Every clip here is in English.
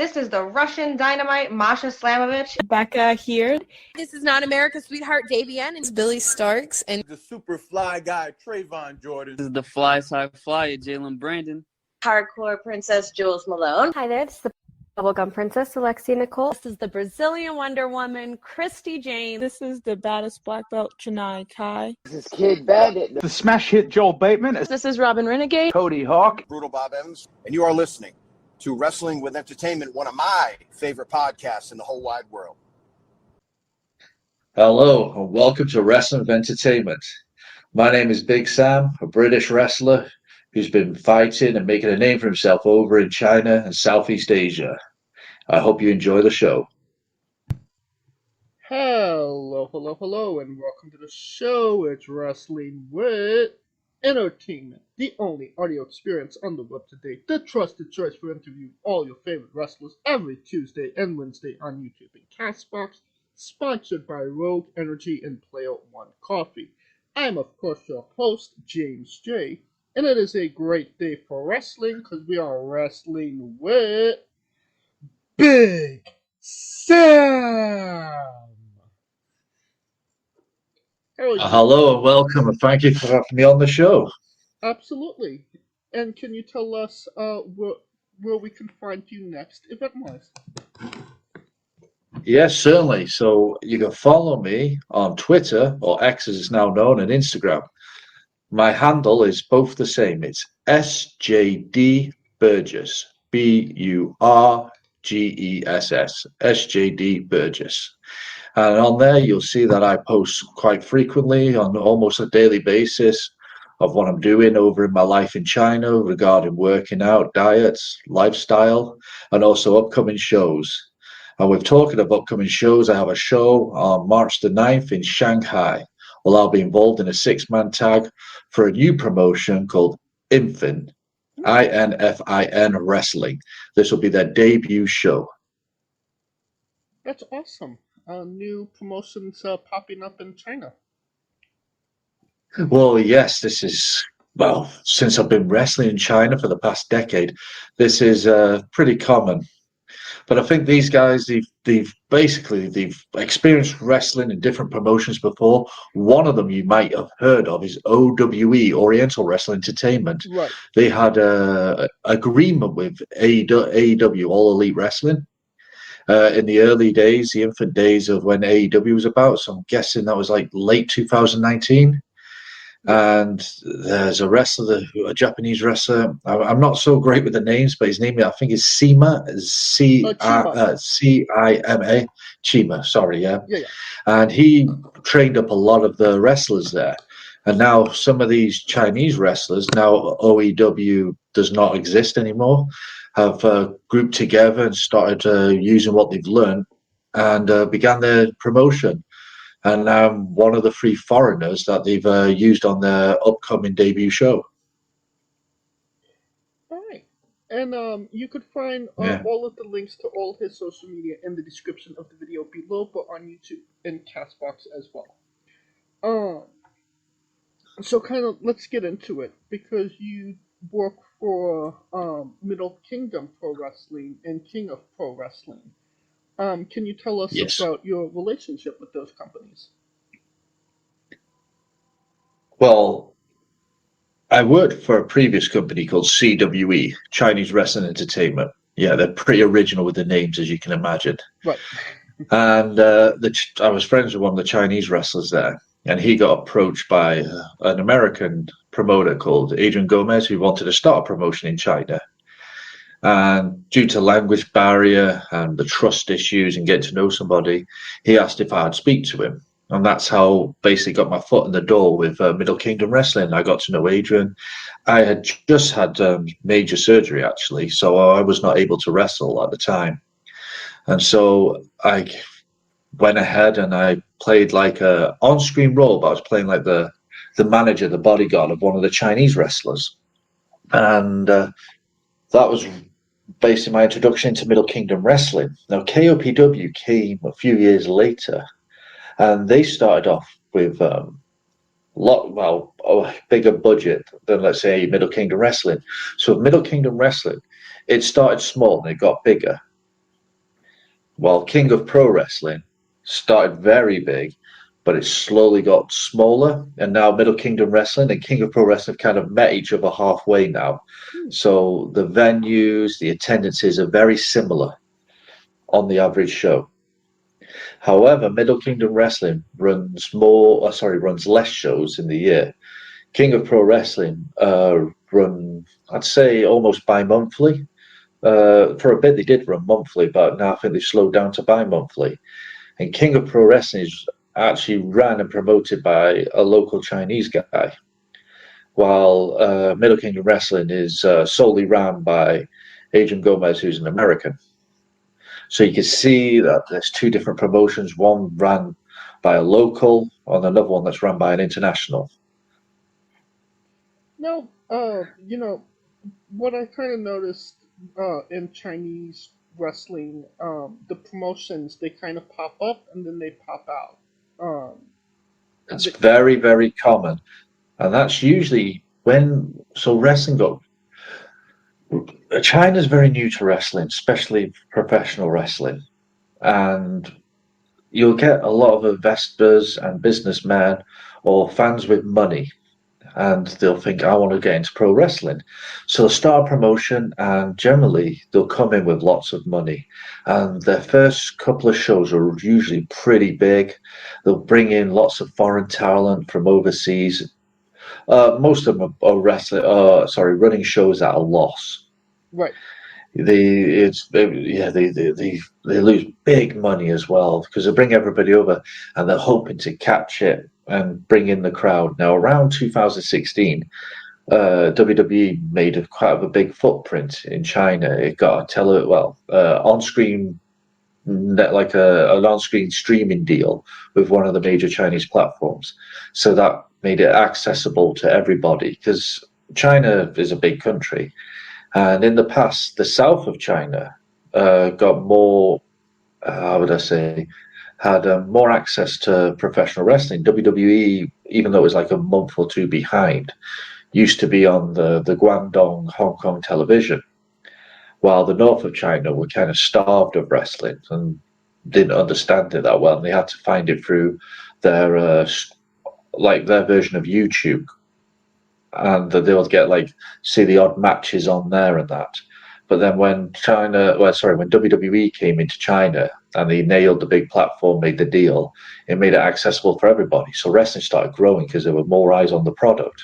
This is the Russian Dynamite, Masha Slamovich. Becca here. This is not America's Sweetheart, Davian. It's Billy Starks. And the super fly guy, Trayvon Jordan. This is the fly side flyer, Jalen Brandon. Hardcore Princess, Jules Malone. Hi there, this is the Bubblegum Princess, Alexia Nicole. This is the Brazilian Wonder Woman, Christy James. This is the baddest black belt, Chennai Kai. This is Kid Bandit. The smash hit, Joel Bateman. This is Robin Renegade. Cody Hawk. Brutal Bob Evans. And you are listening to Wrestling with Entertainment, one of my favorite podcasts in the whole wide world. Hello, and welcome to Wrestling with Entertainment. My name is Big Sam, a British wrestler who's been fighting and making a name for himself over in China and Southeast Asia. I hope you enjoy the show. Hello, and welcome to the show. It's Wrestling with Entertainment, the only audio experience on the web today, the trusted choice for interviewing all your favorite wrestlers every Tuesday and Wednesday on YouTube and Castbox, sponsored by Rogue Energy and Player One Coffee. I am, of course, your host, James J., and it is a great day for wrestling because we are wrestling with Big Sam. Hello and welcome, and thank you for having me on the show. Absolutely. And can you tell us where we can find you next, event-wise? Yes, certainly. So you can follow me on Twitter, or X as it's now known, and Instagram. My handle is both the same. It's SJD Burgess. BURGESS. SJD Burgess. And on there, you'll see that I post quite frequently on almost a daily basis of what I'm doing over in my life in China regarding working out, diets, lifestyle, and also upcoming shows. And with talking of upcoming shows, I have a show on March the 9th in Shanghai. Well, I'll be involved in a 6-man tag for a new promotion called Infin, INFIN Wrestling. This will be their debut show. That's awesome. New promotions popping up in China. Well, yes, this is, well, since I've been wrestling in China for the past decade, this is pretty common. But I think these guys, they've experienced wrestling in different promotions before. One of them you might have heard of is OWE, Oriental Wrestling Entertainment. Right. They had an agreement with AEW, All Elite Wrestling, in the early days, the infant days of when AEW was about. So I'm guessing that was like late 2019. And there's a wrestler, a Japanese wrestler. I'm not so great with the names, but his name, I think, is Cima, C-I-M-A, Chima, sorry, yeah. And he trained up a lot of the wrestlers there. And now some of these Chinese wrestlers, now OEW does not exist anymore, have grouped together and started using what they've learned and began their promotion. And I'm one of the 3 foreigners that they've used on their upcoming debut show. All right. And you could find all of the links to all his social media in the description of the video below, but on YouTube and Castbox as well. So kind of let's get into it, because you work for Middle Kingdom Pro Wrestling and King of Pro Wrestling. Can you tell us about your relationship with those companies? Well, I worked for a previous company called CWE, Chinese Wrestling Entertainment. Yeah, they're pretty original with the names, as you can imagine. Right. And I was friends with one of the Chinese wrestlers there, and he got approached by an American promoter called Adrian Gomez, who wanted to start a promotion in China. And due to language barrier and the trust issues and getting to know somebody, he asked if I'd speak to him. And that's how basically got my foot in the door with Middle Kingdom Wrestling. I got to know Adrian. I had just had major surgery, actually, so I was not able to wrestle at the time. And so I went ahead and I played like a on-screen role, but I was playing like the manager, the bodyguard of one of the Chinese wrestlers. And that was basically my introduction to Middle Kingdom Wrestling. Now, KOPW came a few years later, and they started off with a bigger budget than, let's say, Middle Kingdom Wrestling. So Middle Kingdom Wrestling, it started small and it got bigger. while King of Pro Wrestling started very big, but it slowly got smaller, and now Middle Kingdom Wrestling and King of Pro Wrestling have kind of met each other halfway now. So the venues, the attendances are very similar on the average show. However, Middle Kingdom Wrestling runs less shows in the year. King of Pro Wrestling run, I'd say, almost bi-monthly. For a bit they did run monthly, but now I think they've slowed down to bi-monthly. And King of Pro Wrestling is actually ran and promoted by a local Chinese guy, while Middle Kingdom Wrestling is solely ran by Adrian Gomez, who's an American. So you can see that there's two different promotions, one ran by a local and another one that's run by an international. No, what I kind of noticed in Chinese wrestling, the promotions, they kind of pop up and then they pop out. It's very, very common. And that's usually wrestling got... China's very new to wrestling, especially professional wrestling. And you'll get a lot of investors and businessmen or fans with money, and they'll think, I want to get into pro wrestling. So they'll start a promotion, and generally they'll come in with lots of money. And their first couple of shows are usually pretty big. They'll bring in lots of foreign talent from overseas. Most of them are running shows at a loss. Right. They lose big money as well because they bring everybody over and they're hoping to catch it and bring in the crowd. Now, around 2016, WWE made quite a big footprint in China. It got on-screen, like an on-screen streaming deal with one of the major Chinese platforms. So that made it accessible to everybody because China is a big country. And in the past, the south of China got more, had more access to professional wrestling. WWE, even though it was like a month or two behind, used to be on the Guangdong, Hong Kong television, while the north of China were kind of starved of wrestling and didn't understand it that well. And they had to find it through their version of YouTube. And they would get see the odd matches on there and that. But then when WWE came into China and they nailed the big platform, made the deal, it made it accessible for everybody. So wrestling started growing because there were more eyes on the product.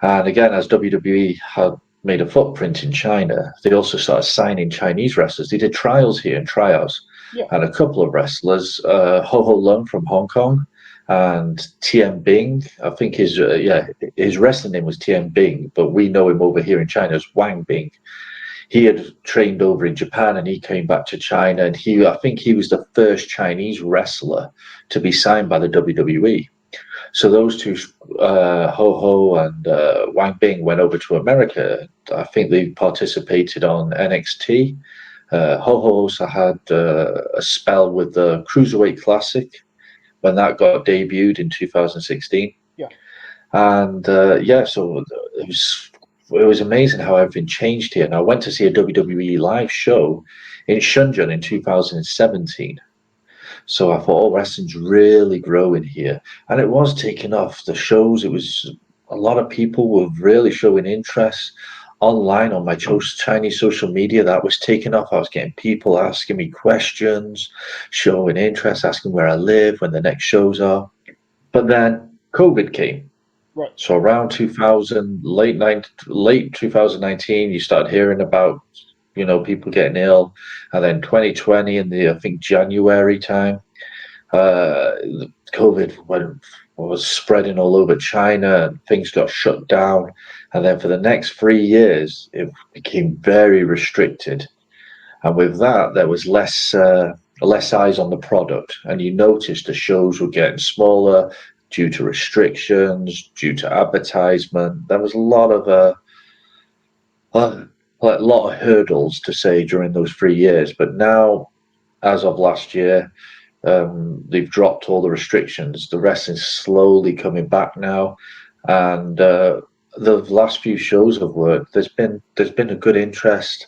And again, as WWE had made a footprint in China, they also started signing Chinese wrestlers. They did trials here and tryouts. Yeah. And a couple of wrestlers, Ho Ho Lung from Hong Kong, and Tian Bing, I think his wrestling name was Tian Bing, but we know him over here in China as Wang Bing. He had trained over in Japan and he came back to China, and I think he was the first Chinese wrestler to be signed by the WWE. So those two, Ho Ho and Wang Bing, went over to America. I think they participated on NXT. Ho Ho also had a spell with the Cruiserweight Classic when that got debuted in 2016. Yeah. And so it was amazing how everything changed here. And I went to see a WWE live show in Shenzhen in 2017. So I thought, wrestling's really growing here. And it was taking off. The shows, it was a lot of people were really showing interest. Online on my Chinese social media, that was taking off. I was getting people asking me questions, showing interest, asking where I live, when the next shows are. But then COVID came. Right. So around 2000, late 2019, you started hearing about, people getting ill. And then 2020 in I think January time, COVID was spreading all over China and things got shut down. And then for the next 3 years, it became very restricted. And with that, there was less eyes on the product. And you noticed the shows were getting smaller due to restrictions, due to advertisement. There was a lot of hurdles to say during those 3 years. But now, as of last year, they've dropped all the restrictions. The wrestling's slowly coming back now. And the last few shows I've worked, there's been a good interest.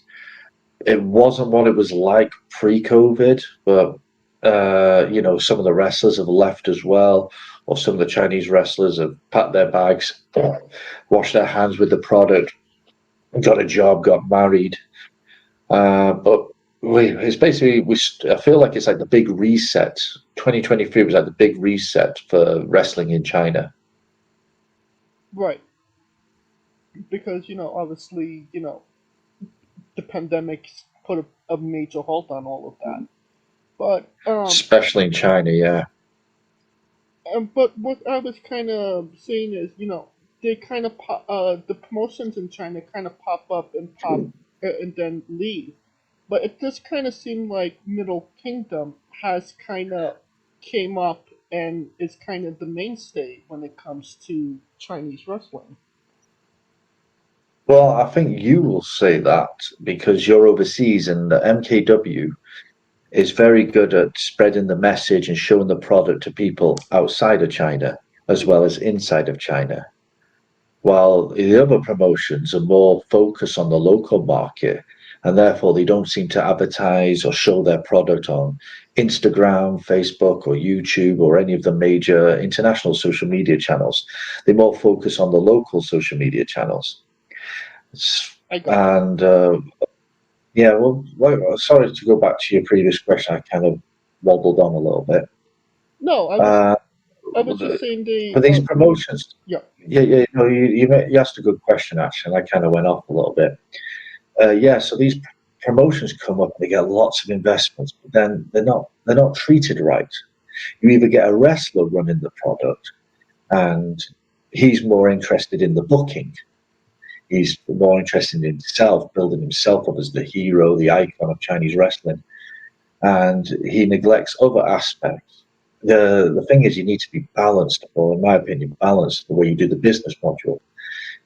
it wasn't what it was like pre-COVID, but some of the wrestlers have left as well, or some of the Chinese wrestlers have packed their bags, washed their hands with the product, got a job, got married. But it's basically, I feel like it's like the big reset. 2023 was like the big reset for wrestling in China. Right. Because, obviously, the pandemic put a major halt on all of that. But Especially in China, yeah. But what I was kind of saying is, they kind of the promotions in China kind of pop up and and then leave. But it just kind of seemed like Middle Kingdom has kind of came up and is kind of the mainstay when it comes to Chinese wrestling. Well, I think you will say that because you're overseas, and the MKW is very good at spreading the message and showing the product to people outside of China as well as inside of China. While the other promotions are more focused on the local market, and therefore they don't seem to advertise or show their product on Instagram, Facebook, or YouTube, or any of the major international social media channels. They more focus on the local social media channels. And sorry to go back to your previous question. I kind of wobbled on a little bit. No, I was just saying these promotions. Yeah. You asked a good question actually, and I kind of went off a little bit. So these promotions come up and they get lots of investments, but then they're not treated right. You either get a wrestler running the product, and he's more interested in the booking. He's more interested in himself, building himself up as the hero, the icon of Chinese wrestling, and he neglects other aspects. The thing is, you need to be balanced, or in my opinion, balanced the way you do the business module.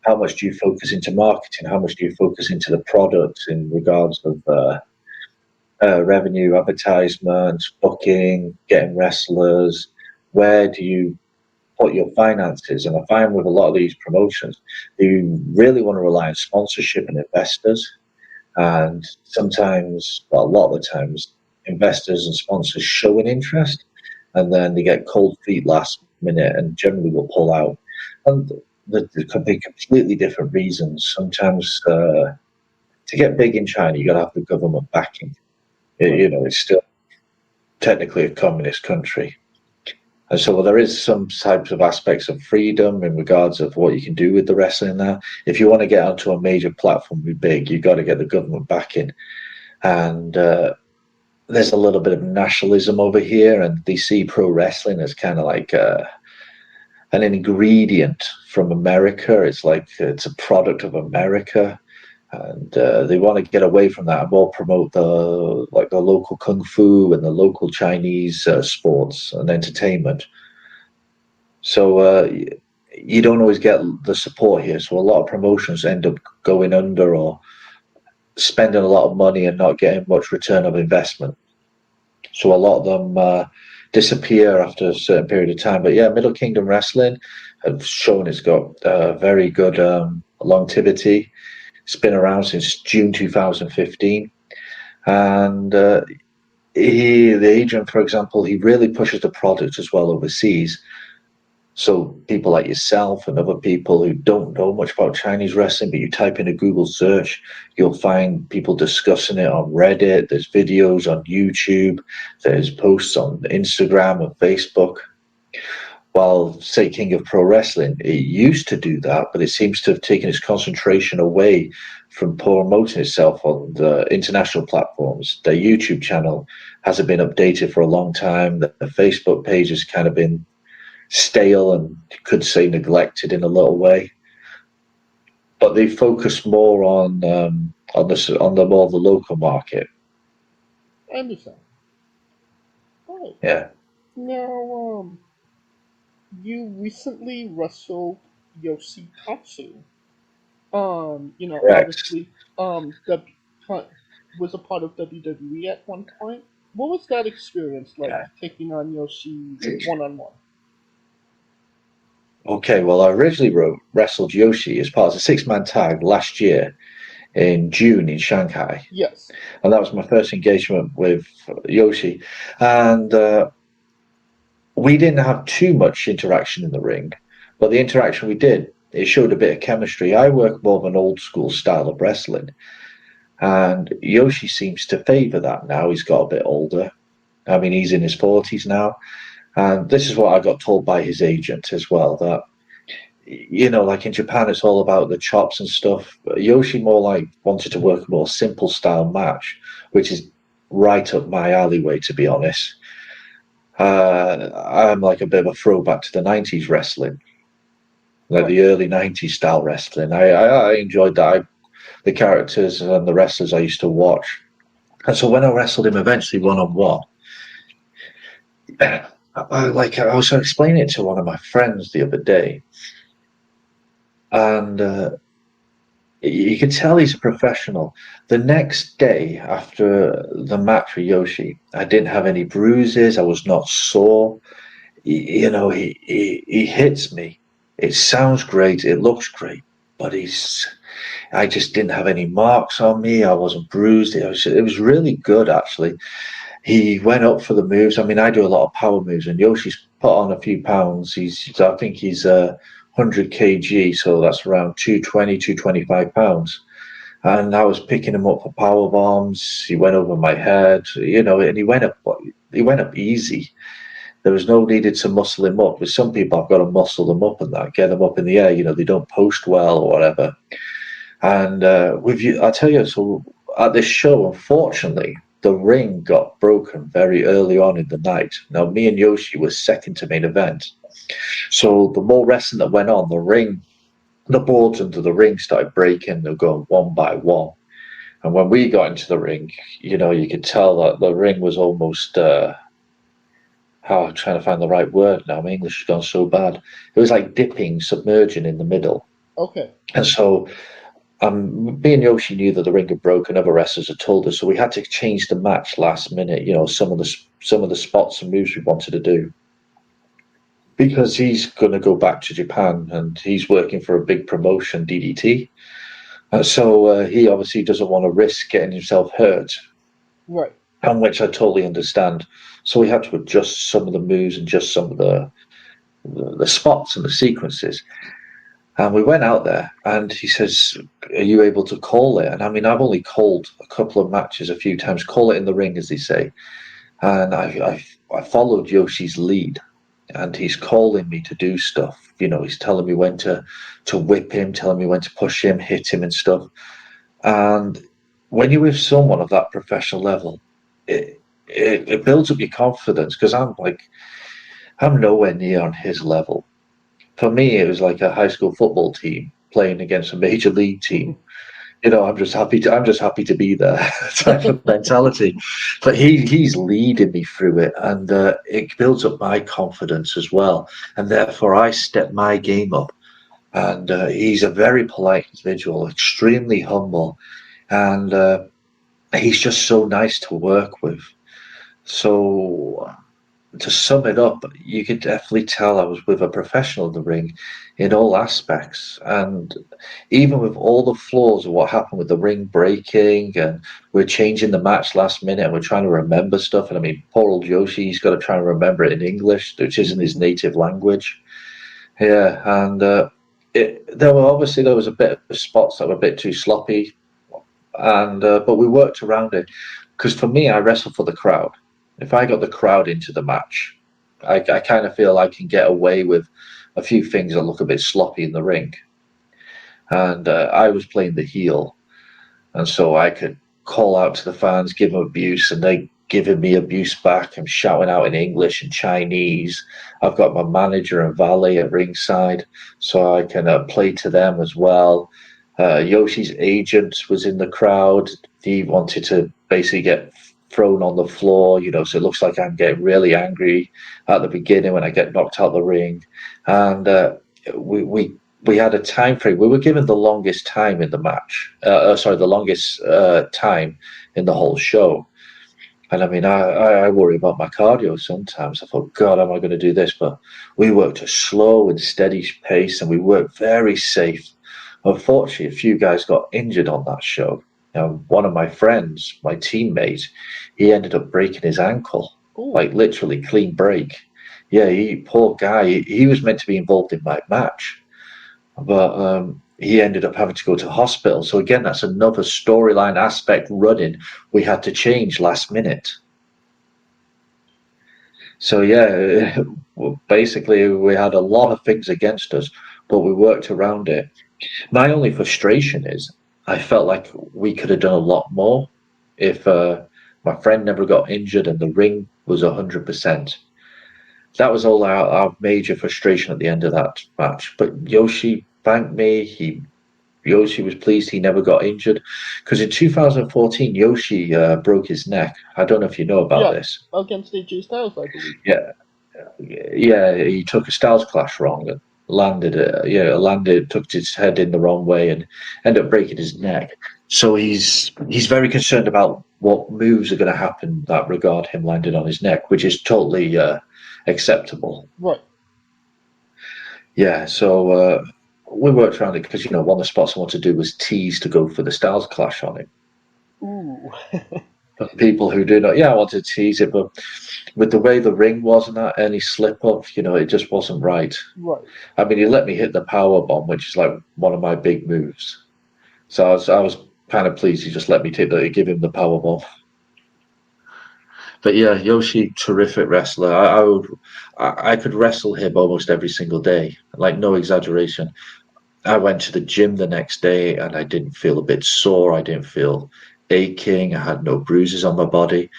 How much do you focus into marketing? How much do you focus into the product in regards of revenue, advertisement, booking, getting wrestlers? Where do you put your finances? And I find with a lot of these promotions, you really want to rely on sponsorship and investors. And sometimes, well, a lot of the times, investors and sponsors show an interest, and then they get cold feet last minute and generally will pull out. And there could be completely different reasons. Sometimes to get big in China, you got to have the government backing. It's still technically a communist country. And so there is some types of aspects of freedom in regards of what you can do with the wrestling now. If you want to get onto a major platform be big, you've got to get the government backing. And there's a little bit of nationalism over here, and they see pro wrestling as kind of like an ingredient from America. It's like it's a product of America, and they want to get away from that and more promote the local kung fu and the local Chinese sports and entertainment. So you don't always get the support here. So a lot of promotions end up going under or spending a lot of money and not getting much return of investment. So a lot of them disappear after a certain period of time. But yeah, Middle Kingdom Wrestling have shown it's got very good longevity. It's been around since June 2015. And the agent, for example, he really pushes the product as well overseas. So people like yourself and other people who don't know much about Chinese wrestling, but you type in a Google search, you'll find people discussing it on Reddit. There's videos on YouTube. There's posts on Instagram and Facebook. While, say, King of Pro Wrestling, it used to do that, but it seems to have taken its concentration away from promoting itself on the international platforms. Their YouTube channel hasn't been updated for a long time. The Facebook page has kind of been stale and could say neglected in a little way, but they focus more on the local market. I understand. Right. Yeah. Now, you recently wrestled Yoshitatsu. Obviously, was a part of WWE at one point. What was that experience like, taking on Yoshi one-on-one? Okay, well, I originally wrestled Yoshi as part of a 6-man tag last year in June in Shanghai. Yes. And that was my first engagement with Yoshi. And we didn't have too much interaction in the ring, but the interaction we did, it showed a bit of chemistry. I work more of an old school style of wrestling, and Yoshi seems to favor that now. He's got a bit older. I mean, he's in his 40s now. And this is what I got told by his agent as well, that, you know, like in Japan, it's all about the chops and stuff. Yoshi more like wanted to work a more simple style match, which is right up my alleyway, to be honest. I'm like a bit of a throwback to the 90s wrestling, like the early 90s style wrestling. I enjoyed that. The characters and the wrestlers I used to watch. And so when I wrestled him eventually one-on-one, I was explaining it to one of my friends the other day, and you could tell he's a professional. The next day after the match with Yoshi, I didn't have any bruises. I was not sore. You know, he hits me. It sounds great. It looks great, but I just didn't have any marks on me. I wasn't bruised. It was really good, actually. He went up for the moves. I mean, I do a lot of power moves, and Yoshi's put on a few pounds. I think he's 100 kg, so that's around 220, 225 pounds. And I was picking him up for power bombs. He went over my head, you know, and he went up easy. There was no needed to muscle him up. With some people, I've got to muscle them up and that, get them up in the air. You know, they don't post well or whatever. And with you, I tell you, so at this show, unfortunately, the ring got broken very early on in the night. Now, me and Yoshi were second to main event. So the more wrestling that went on, the boards under the ring started breaking. They were going one by one. And when we got into the ring, you know, you could tell that the ring was almost, I'm trying to find the right word now. My English has gone so bad. It was like dipping, submerging in the middle. Okay. And so me and Yoshi knew that the ring had broken. Other wrestlers had told us, so we had to change the match last minute. You know, some of the spots and moves we wanted to do, because he's going to go back to Japan and he's working for a big promotion, DDT. So he obviously doesn't want to risk getting himself hurt, right? And which I totally understand. So we had to adjust some of the moves and just some of the spots and the sequences. And we went out there, and he says, "Are you able to call it?" And I mean, I've only called a couple of matches a few times. Call it in the ring, as they say. And I followed Yoshi's lead, and he's calling me to do stuff. You know, he's telling me when to whip him, telling me when to push him, hit him, and stuff. And when you're with someone of that professional level, it builds up your confidence, because I'm nowhere near on his level. For me, it was like a high school football team playing against a major league team. You know, I'm just happy to be there type of mentality. But he's leading me through it, and it builds up my confidence as well. And therefore, I step my game up. And he's a very polite individual, extremely humble, and he's just so nice to work with. So, to sum it up, you could definitely tell I was with a professional in the ring in all aspects. And even with all the flaws of what happened with the ring breaking, and we're changing the match last minute, and we're trying to remember stuff. And I mean, poor old Yoshi, he's got to try and remember it in English, which isn't his native language. Yeah, and there was a bit of spots that were a bit too sloppy, and but we worked around it, because for me, I wrestle for the crowd. If I got the crowd into the match, I kind of feel I can get away with a few things that look a bit sloppy in the ring. And I was playing the heel, and so I could call out to the fans, give them abuse, and they giving me abuse back. I'm shouting out in English and Chinese. I've got my manager and valet at ringside, so I can play to them as well. Yoshi's agent was in the crowd. He wanted to basically get thrown on the floor, you know, so it looks like I'm getting really angry at the beginning when I get knocked out the ring. And we had a time frame. We were given the longest time in the match. The longest time in the whole show. And I mean, I worry about my cardio sometimes. I thought, God, am I going to do this? But we worked a slow and steady pace, and we worked very safe. Unfortunately, a few guys got injured on that show. One of my friends, my teammate, he ended up breaking his ankle, like literally clean break. Yeah, poor guy. He was meant to be involved in my match, but he ended up having to go to hospital. So again, that's another storyline aspect running we had to change last minute. So yeah, basically we had a lot of things against us, but we worked around it. My only frustration is I felt like we could have done a lot more if my friend never got injured and the ring was 100%. That was all our major frustration at the end of that match. But Yoshi thanked me. Yoshi was pleased he never got injured, because in 2014 Yoshi broke his neck. I don't know if you know about this. Against AJ Styles, I believe. Yeah, he took a Styles Clash wrong and took his head in the wrong way and ended up breaking his neck. So he's very concerned about what moves are going to happen in that regard, him landing on his neck, which is totally acceptable. Right. Yeah, so we worked around it because, one of the spots I wanted to do was tease to go for the Styles Clash on him. Ooh. But people who do not, I wanted to tease it, but with the way the ring was and that, any slip up, it just wasn't right. Right. I mean, he let me hit the power bomb, which is like one of my big moves. So I was kind of pleased he just let me give him the power bomb. But yeah, Yoshi, terrific wrestler. I could wrestle him almost every single day, like no exaggeration. I went to the gym the next day and I didn't feel a bit sore. I didn't feel aching. I had no bruises on my body.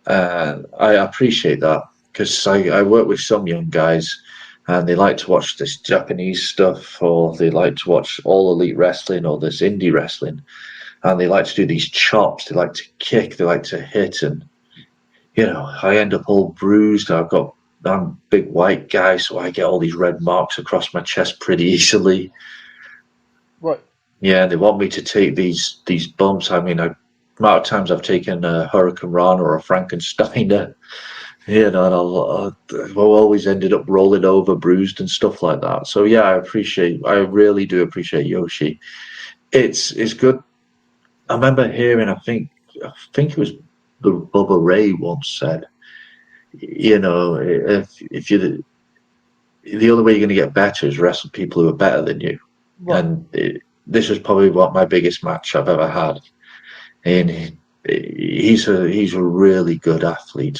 I appreciate that, because I work with some young guys and they like to watch this Japanese stuff, or they like to watch All Elite Wrestling or this indie wrestling, and they like to do these chops. They like to kick. They like to hit, and I end up all bruised. I'm a big white guy, so I get all these red marks across my chest pretty easily. Right. Yeah, they want me to take these bumps. I mean, the amount of times I've taken a Hurricane Rana or a Frankensteiner, and I've always ended up rolling over, bruised and stuff like that. So yeah, I really do appreciate Yoshi. It's good. I remember hearing, I think it was the Bubba Ray once said, if you the only way you're going to get better is wrestle people who are better than you. Right. And this was probably my biggest match I've ever had. And he's a really good athlete,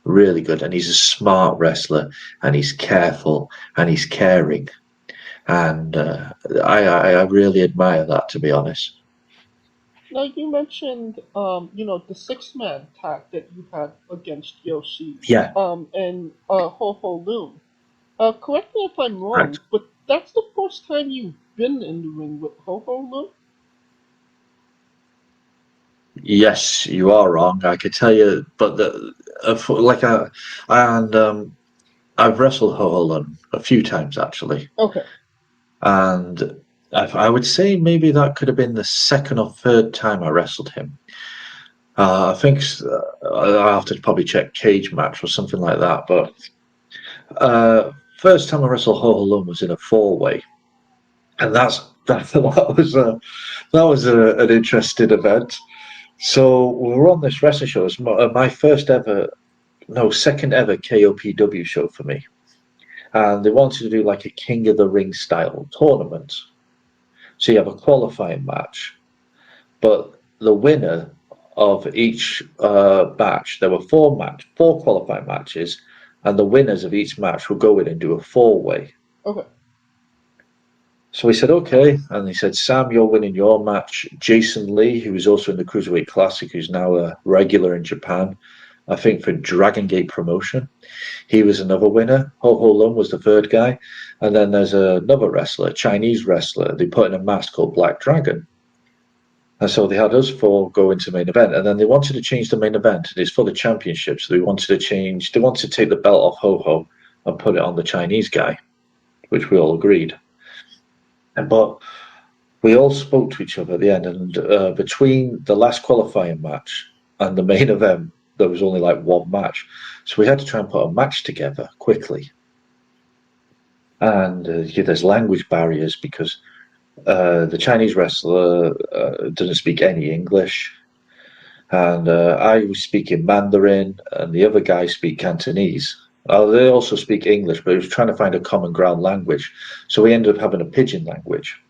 really good, and he's a smart wrestler, and he's careful, and he's caring, and I really admire that, to be honest. Now you mentioned, the 6-man tag that you had against Yoshi. Yeah. And Ho Ho Loon. Correct me if I'm wrong, right, but that's the first time you've been in the ring with Ho Ho Loon? Yes, you are wrong. I could tell you, but I've wrestled Ho Ho Loon a few times actually. Okay. And I would say maybe that could have been the second or third time I wrestled him. I think I'll have to probably check Cage Match or something like that. But first time I wrestled Ho Ho Loon was in a 4-way, and that was an interesting event. So we were on this wrestling show. It was my second ever KOPW show for me, and they wanted to do like a King of the Ring style tournament. So you have a qualifying match, but the winner of each match, there were four qualifying matches, and the winners of each match will go in and do a 4-way. Okay. So we said, okay. And he said, Sam, you're winning your match. Jason Lee, who was also in the Cruiserweight Classic, who's now a regular in Japan, I think for Dragon Gate Promotion, he was another winner. Ho Ho Lun was the third guy. And then there's another wrestler, Chinese wrestler, they put in a mask called Black Dragon. And so they had us 4 go into main event. And then they wanted to change the main event. It's for the championship. So they wanted to take the belt off Ho Ho and put it on the Chinese guy, which we all agreed. But we all spoke to each other at the end, and between the last qualifying match and the main event, there was only like one match. So we had to try and put a match together quickly. And there's language barriers because The Chinese wrestler doesn't speak any English, and I was speaking Mandarin, and the other guy speak Cantonese. They also speak English, but he was trying to find a common ground language, so we ended up having a pidgin language,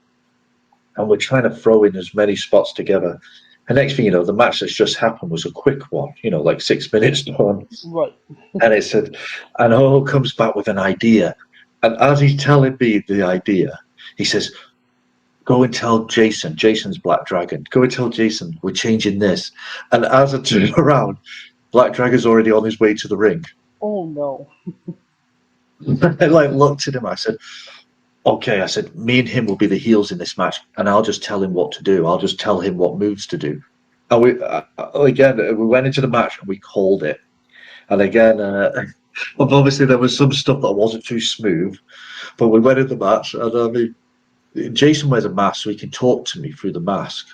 and we're trying to throw in as many spots together. And next thing you know, the match that's just happened was a quick one, like 6 minutes done. Right. And it said, and Ho comes back with an idea. And as he's telling me the idea, he says, go and tell Jason. Jason's Black Dragon. Go and tell Jason we're changing this. And as I turn around, Black Dragon's already on his way to the ring. Oh, no. I looked at him. I said, okay. I said, me and him will be the heels in this match, and I'll just tell him what to do. I'll just tell him what moves to do. And we went into the match and we called it. And again, obviously there was some stuff that wasn't too smooth, but we went in the match, and I mean, Jason wears a mask, so he can talk to me through the mask.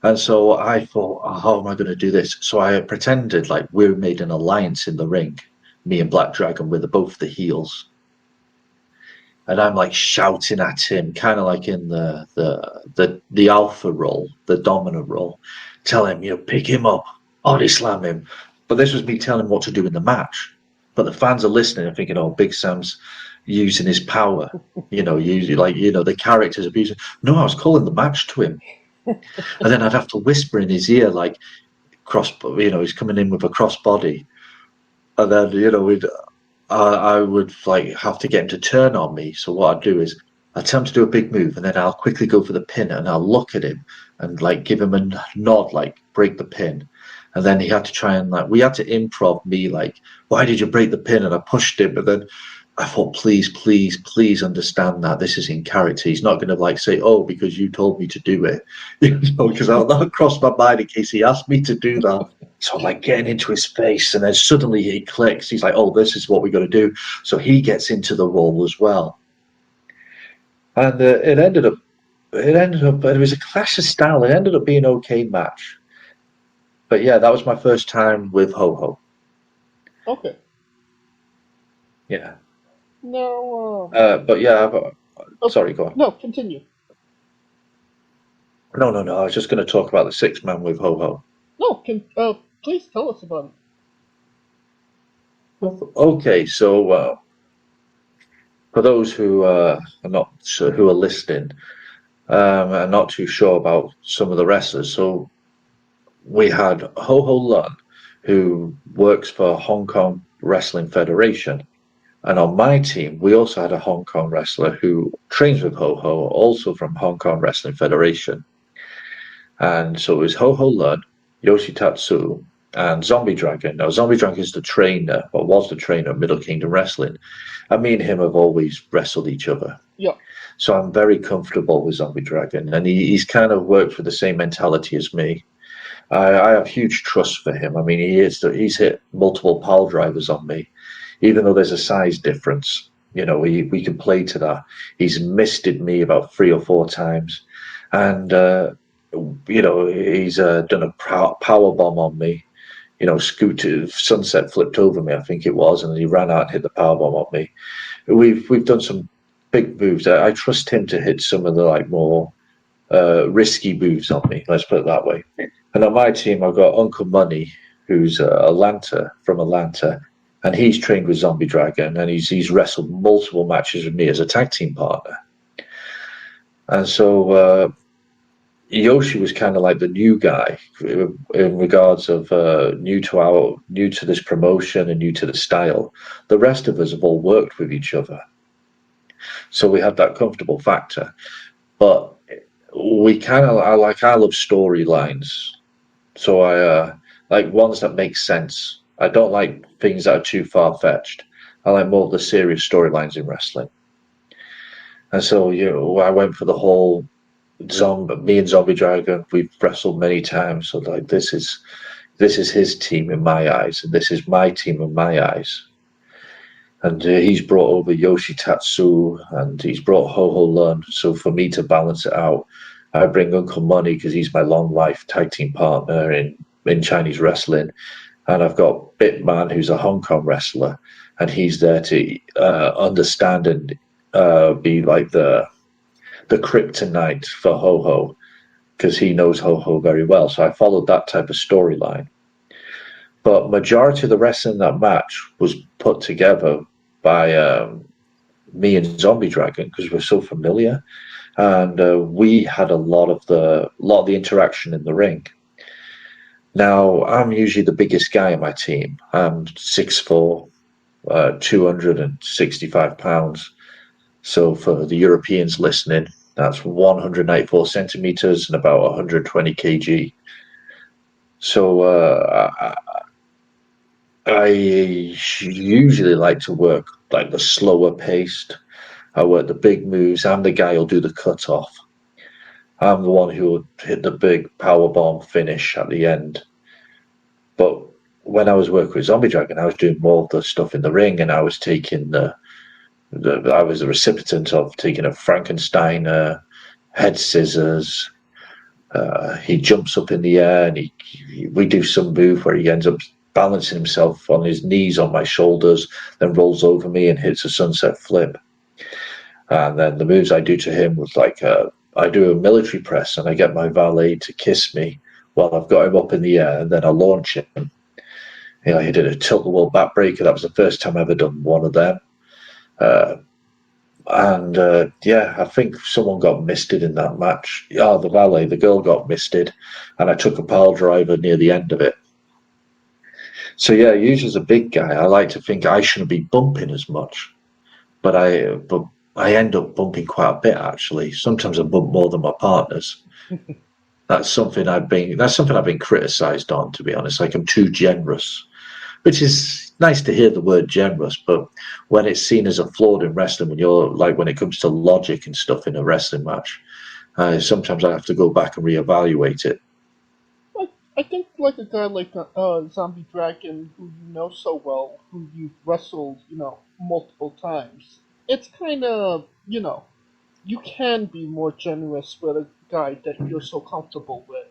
And so I thought, how am I going to do this? So I pretended like we made an alliance in the ring, me and Black Dragon, we're both the heels. And I'm like shouting at him, kind of like in the alpha role, the dominant role, tell him, pick him up, body slam him. But this was me telling him what to do in the match. But the fans are listening and thinking, oh, Big Sam's using his power, the character's abusing. No, I was calling the match to him. And then I'd have to whisper in his ear, like, he's coming in with a cross body. And then, I would have to get him to turn on me. So what I'd do is I'd tell him to do a big move, and then I'll quickly go for the pin, and I'll look at him and give him a nod, break the pin. And then he had to try and we had to improv me, why did you break the pin? And I pushed him, but then I thought, please understand that this is in character. He's not going to say, oh, because you told me to do it, because that crossed my mind in case he asked me to do that. So I'm getting into his face, and then suddenly he clicks. He's like, oh, this is what we got to do. So he gets into the role as well. And it ended up, it was a clash of style. It ended up being an okay match. But yeah, that was my first time with Ho-Ho. Okay. Yeah. No. But yeah, sorry, go on. No, continue. No. I was just going to talk about the 6-man with Ho-Ho. No, please tell us about it. Okay, so for those who are listening and not too sure about some of the wrestlers, so we had Ho-Ho Lun, who works for Hong Kong Wrestling Federation. And on my team, we also had a Hong Kong wrestler who trains with Ho-Ho, also from Hong Kong Wrestling Federation. And so it was Ho-Ho Lun, Yoshitatsu, and Zombie Dragon. Now, Zombie Dragon is the trainer, or was the trainer of Middle Kingdom Wrestling. And me and him have always wrestled each other. Yeah. So I'm very comfortable with Zombie Dragon. And he's kind of worked with the same mentality as me. I have huge trust for him. I mean, he's hit multiple pile drivers on me. Even though there's a size difference, we can play to that. He's misted me about 3 or 4 times. And, he's done a power bomb on me. Sunset flipped over me, I think it was, and he ran out and hit the power bomb on me. We've done some big moves. I trust him to hit some of the more risky moves on me, let's put it that way. And on my team, I've got Uncle Money, who's from Atlanta, and he's trained with Zombie Dragon, and he's wrestled multiple matches with me as a tag team partner. And so Yoshi was kind of like the new guy in regards of new to this promotion and new to the style. The rest of us have all worked with each other, so we had that comfortable factor. But we I love storylines, so I like ones that make sense. I don't like things that are too far-fetched. I like more of the serious storylines in wrestling. And so, I went for the whole me and Zombie Dragon, we've wrestled many times. So this is his team in my eyes, and this is my team in my eyes. And he's brought over Yoshitatsu, and he's brought Ho-Ho Lun. So for me to balance it out, I bring Uncle Money because he's my long life tag team partner in Chinese wrestling. And I've got Bitman, who's a Hong Kong wrestler, and he's there to understand and be like the the kryptonite for Ho-Ho, because he knows Ho-Ho very well. So I followed that type of storyline. But majority of the wrestling in that match was put together by me and Zombie Dragon, because we're so familiar, and we had a lot of the interaction in the ring. Now, I'm usually the biggest guy in my team. I'm 6'4", 265 pounds. So for the Europeans listening, that's 194 centimeters and about 120 kg. So I usually like to work like the slower paced. I work the big moves. I'm the guy who'll do the cut off. I'm the one who will hit the big power bomb finish at the end. But when I was working with Zombie Dragon, I was doing more of the stuff in the ring, and I was taking I was the recipient of taking a Frankenstein head scissors. He jumps up in the air, and we do some move where he ends up balancing himself on his knees on my shoulders, then rolls over me and hits a sunset flip. And then the moves I do to him was like I do a military press, and I get my valet to kiss me while I've got him up in the air, and then I launch him. You know, he did a Tug of War backbreaker. That was the first time I ever done one of them. Yeah, I think someone got misted in that match. Oh, the valet, the girl got misted, and I took a pile driver near the end of it. So yeah, usually as a big guy, I like to think I shouldn't be bumping as much, but I end up bumping quite a bit actually. Sometimes I bump more than my partners. That's something I've been criticised on, to be honest. Like I'm too generous, which is nice to hear the word generous, but when it's seen as a flaw in wrestling, when it comes to logic and stuff in a wrestling match, sometimes I have to go back and reevaluate it. I think like a guy like Zombie Dragon, who you know so well, who you've wrestled, multiple times, it's kind of, you can be more generous with a guy that you're so comfortable with.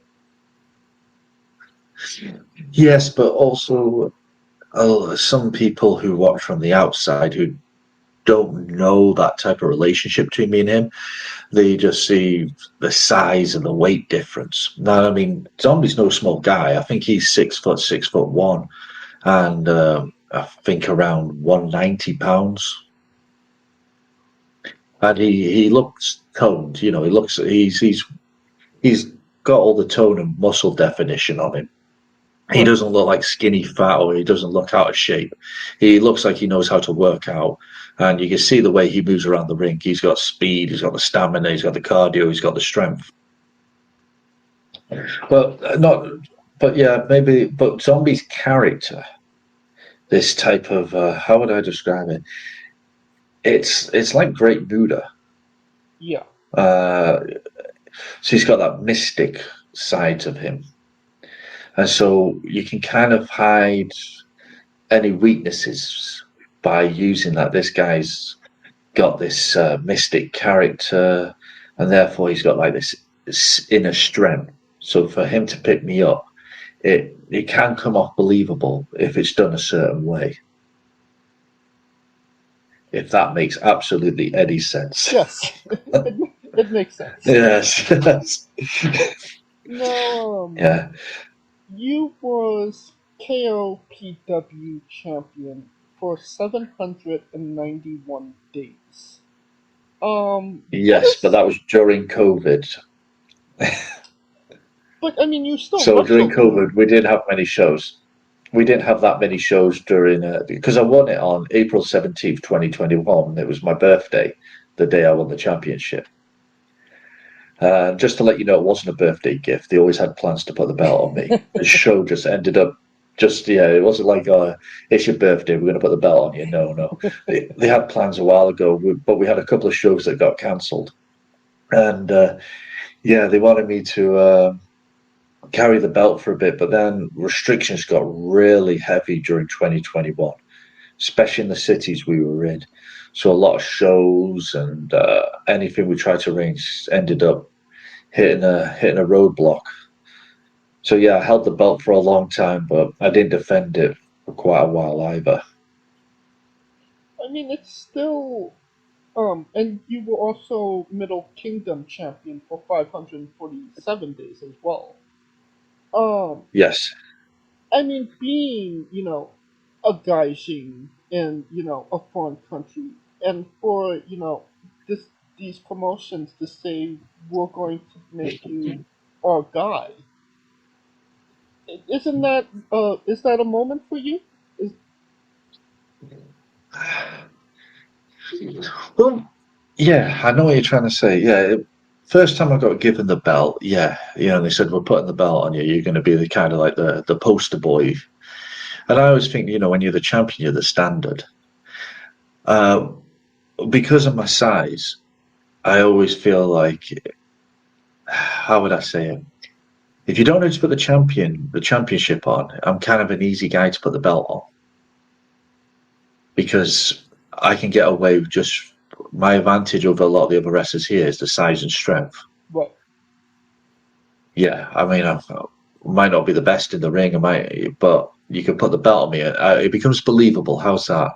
Yes, but also some people who watch from the outside who don't know that type of relationship between me and him, they just see the size and the weight difference. Now, I mean, Zombie's no small guy. I think he's 6 foot, 6'1", and I think around 190 pounds. And he looks toned, he's got all the tone and muscle definition on him. He doesn't look like skinny fat, or he doesn't look out of shape. He looks like he knows how to work out, and you can see the way he moves around the ring. He's got speed, he's got the stamina, he's got the cardio, he's got the strength. But Zombie's character, this type of how would I describe it? It's like Great Buddha. Yeah. So he's got that mystic side of him. And so you can kind of hide any weaknesses by using that this guy's got this mystic character, and therefore he's got like this inner strength. So for him to pick me up, it can come off believable if it's done a certain way. If that makes absolutely any sense. Yes, it makes sense. Yes. No. Yeah. You was KOPW champion for 791 days. Yes, but that was during COVID. But I mean, you still. So during COVID, we didn't have many shows. We didn't have that many shows during because I won it on April 17th, 2021. It was my birthday, the day I won the championship. Just to let you know, it wasn't a birthday gift. They always had plans to put the belt on me. The show just ended up it wasn't like, it's your birthday, we're going to put the belt on you. No. They had plans a while ago, but we had a couple of shows that got cancelled. And they wanted me to carry the belt for a bit, but then restrictions got really heavy during 2021, especially in the cities we were in. So a lot of shows and anything we tried to arrange ended up hitting a roadblock. So yeah, I held the belt for a long time, but I didn't defend it for quite a while either. I mean, it's still And you were also Middle Kingdom champion for 547 days as well. Yes. I mean, being, a gaijin in, a foreign country, and for, these promotions to say we're going to make you our guy, isn't that, is that a moment for you? Well, yeah, I know what you're trying to say. Yeah, first time I got given the belt, yeah, they said we're putting the belt on you. You're going to be the kind of like the poster boy. And I always think, when you're the champion, you're the standard. Because of my size, I always feel like, how would I say it? If you don't know to put the championship on, I'm kind of an easy guy to put the belt on. Because I can get away with just my advantage over a lot of the other wrestlers here is the size and strength. Right. Yeah, I mean, I might not be the best in the ring, but you can put the belt on me. It becomes believable. How's that?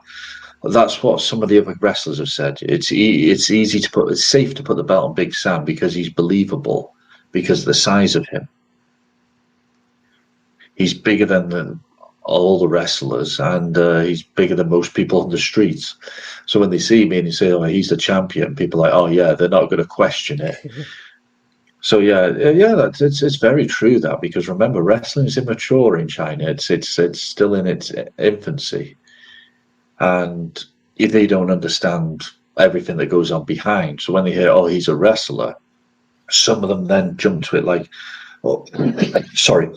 That's what some of the other wrestlers have said. It's easy to put. It's safe to put the belt on Big Sam because he's believable because of the size of him. He's bigger than all the wrestlers, and he's bigger than most people on the streets. So when they see me and they say, "Oh, he's the champion," people are like, "Oh yeah," they're not going to question it. So yeah, it's very true that, because remember, wrestling is immature in China. It's still in its infancy, and they don't understand everything that goes on behind. So when they hear, "Oh, he's a wrestler," some of them then jump to it like, "Oh, sorry,"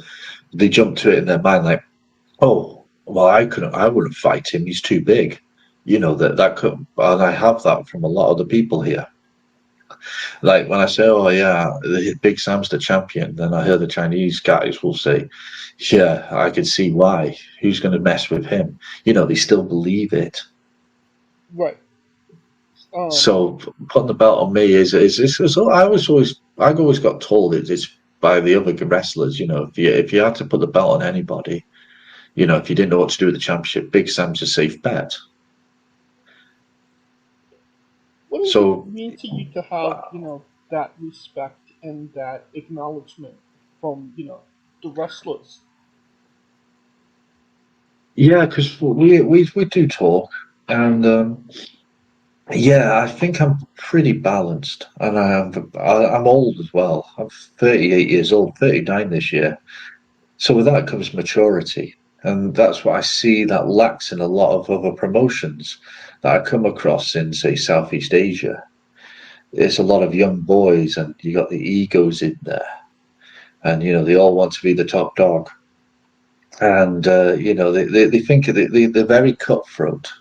they jump to it in their mind like, "Oh, well, I wouldn't fight him. He's too big." That could, and I have that from a lot of the people here. Like when I say, "Oh yeah, Big Sam's the champion," then I hear the Chinese guys will say, "Yeah, I can see why. Who's going to mess with him?" They still believe it. Right. So putting the belt on me is I always got told it's by the other wrestlers. If you had to put the belt on anybody, if you didn't know what to do with the championship, Big Sam's a safe bet. What does it mean to you to have, that respect and that acknowledgement from, the wrestlers? Yeah, because we do talk, and yeah, I think I'm pretty balanced, and I'm old as well. I'm 38 years old, 39 this year. So with that comes maturity, and that's what I see that lacks in a lot of other promotions that I come across in, say, Southeast Asia. It's a lot of young boys, and you got the egos in there, and they all want to be the top dog, and they think they're very cutthroat,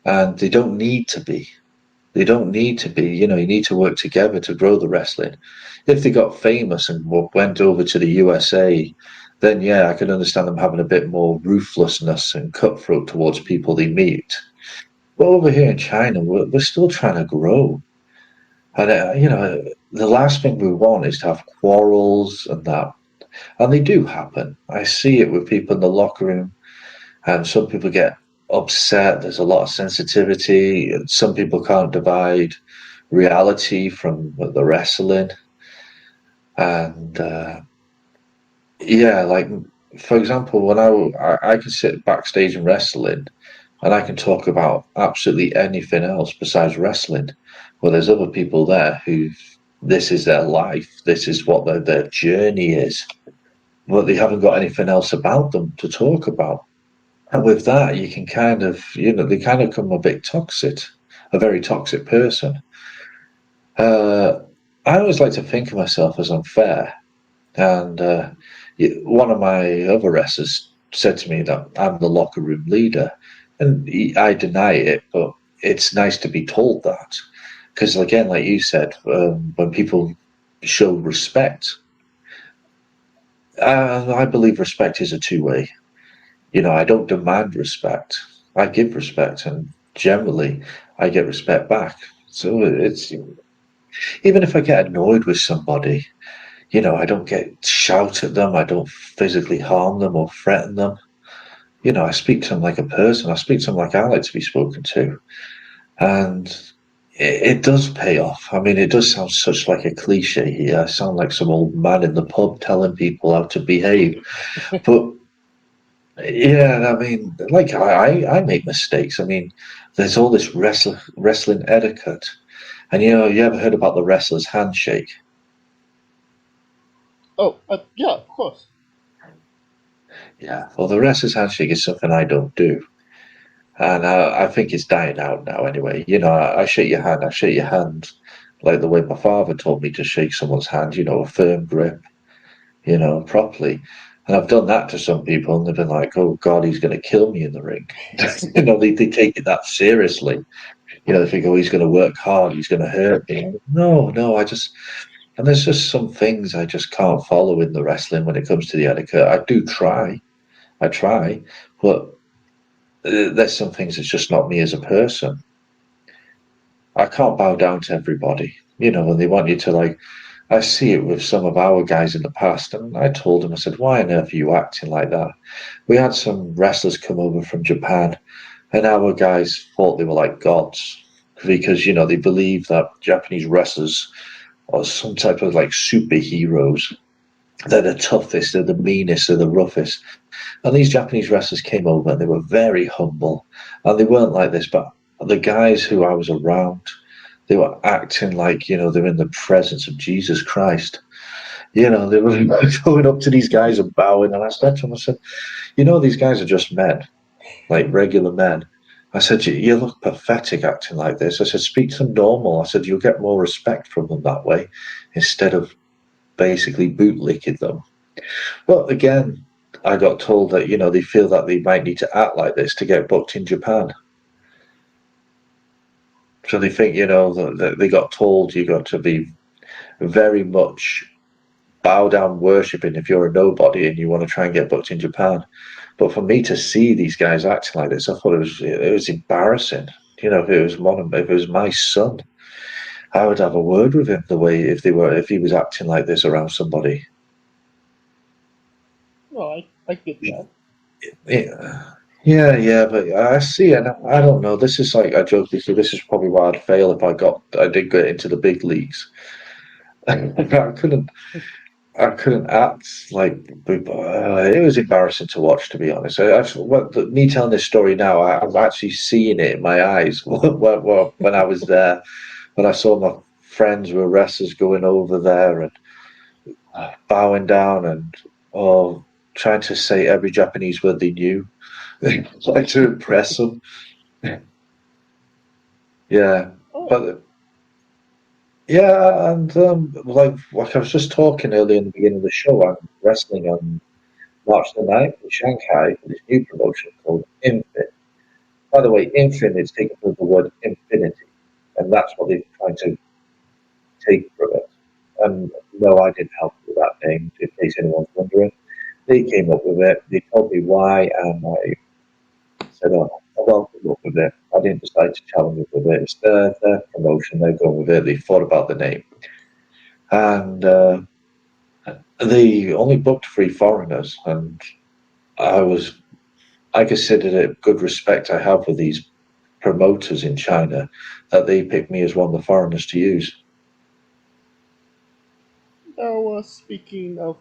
and they don't need to be. They don't need to be. You need to work together to grow the wrestling. If they got famous and went over to the USA, then yeah, I can understand them having a bit more ruthlessness and cutthroat towards people they meet. But over here in China, we're still trying to grow. And, the last thing we want is to have quarrels and that. And they do happen. I see it with people in the locker room, and some people get upset. There's a lot of sensitivity. And some people can't divide reality from the wrestling. And, yeah, like, for example, when I can sit backstage in wrestling, and I can talk about absolutely anything else besides wrestling. Well, there's other people there who this is their life, this is what their journey is, but they haven't got anything else about them to talk about. And with that, you can kind of, they kind of become a bit toxic, a very toxic person. I always like to think of myself as unfair. And one of my other wrestlers said to me that I'm the locker room leader. And I deny it, but it's nice to be told that. Because again, like you said, when people show respect, I believe respect is a two-way. I don't demand respect. I give respect, and generally I get respect back. So it's, even if I get annoyed with somebody, I don't shout at them. I don't physically harm them or threaten them. I speak to them like a person. I speak to them like I like to be spoken to. And it does pay off. I mean, it does sound such like a cliche here. I sound like some old man in the pub telling people how to behave. But yeah, I mean, like I make mistakes. I mean, there's all this wrestling etiquette. And you ever heard about the wrestler's handshake? Oh, yeah, of course. Yeah, well, the wrestler's handshake is something I don't do. And I think it's dying out now anyway. I shake your hand. I shake your hand like the way my father taught me to shake someone's hand, a firm grip, properly. And I've done that to some people and they've been like, oh, God, he's going to kill me in the ring. They take it that seriously. They think, oh, he's going to work hard. He's going to hurt me. No, and there's just some things I just can't follow in the wrestling when it comes to the etiquette. I try, but there's some things that's just not me as a person. I can't bow down to everybody, and they want you to like. I see it with some of our guys in the past, and I told them, I said, why on earth are you acting like that? We had some wrestlers come over from Japan, and our guys thought they were like gods because, they believe that Japanese wrestlers are some type of like superheroes. They're the toughest, they're the meanest, they're the roughest. And these Japanese wrestlers came over and they were very humble. And they weren't like this, but the guys who I was around, they were acting like, they're in the presence of Jesus Christ. They were going up to these guys and bowing. And I said to them, I said, these guys are just men, like regular men. I said, you look pathetic acting like this. I said, speak to them normal. I said, you'll get more respect from them that way instead of basically bootlicking them. But again, I got told that, they feel that they might need to act like this to get booked in Japan. So they think, that they got told you got to be very much bow down worshipping if you're a nobody and you want to try and get booked in Japan. But for me to see these guys acting like this, I thought it was embarrassing. If it was my son, I would have a word with him if he was acting like this around somebody. Well, I get that. Yeah, but I see, and I don't know. This is like I joked. This is probably why I'd fail if I did get into the big leagues. I couldn't act like it was embarrassing to watch, to be honest. Me telling this story now, I'm actually seeing it in my eyes when I was there, when I saw my friends who were wrestlers going over there and bowing down and trying to say every Japanese word they knew, like to impress them. Yeah, but. Yeah, and like I was just talking earlier in the beginning of the show, I'm wrestling on March the 9th in Shanghai for this new promotion called Infin. By the way, Infin is taken from the word infinity, and that's what they're trying to take from it. And no, I didn't help with that name, in case anyone's wondering. They came up with it, they told me why, and I said, oh, well, good luck with it. I didn't decide to challenge it with it. It's their promotion. They're going with it. They thought about the name. And they only booked 3 foreigners. And I considered it good respect I have with these promoters in China that they picked me as one of the foreigners to use. Now, speaking of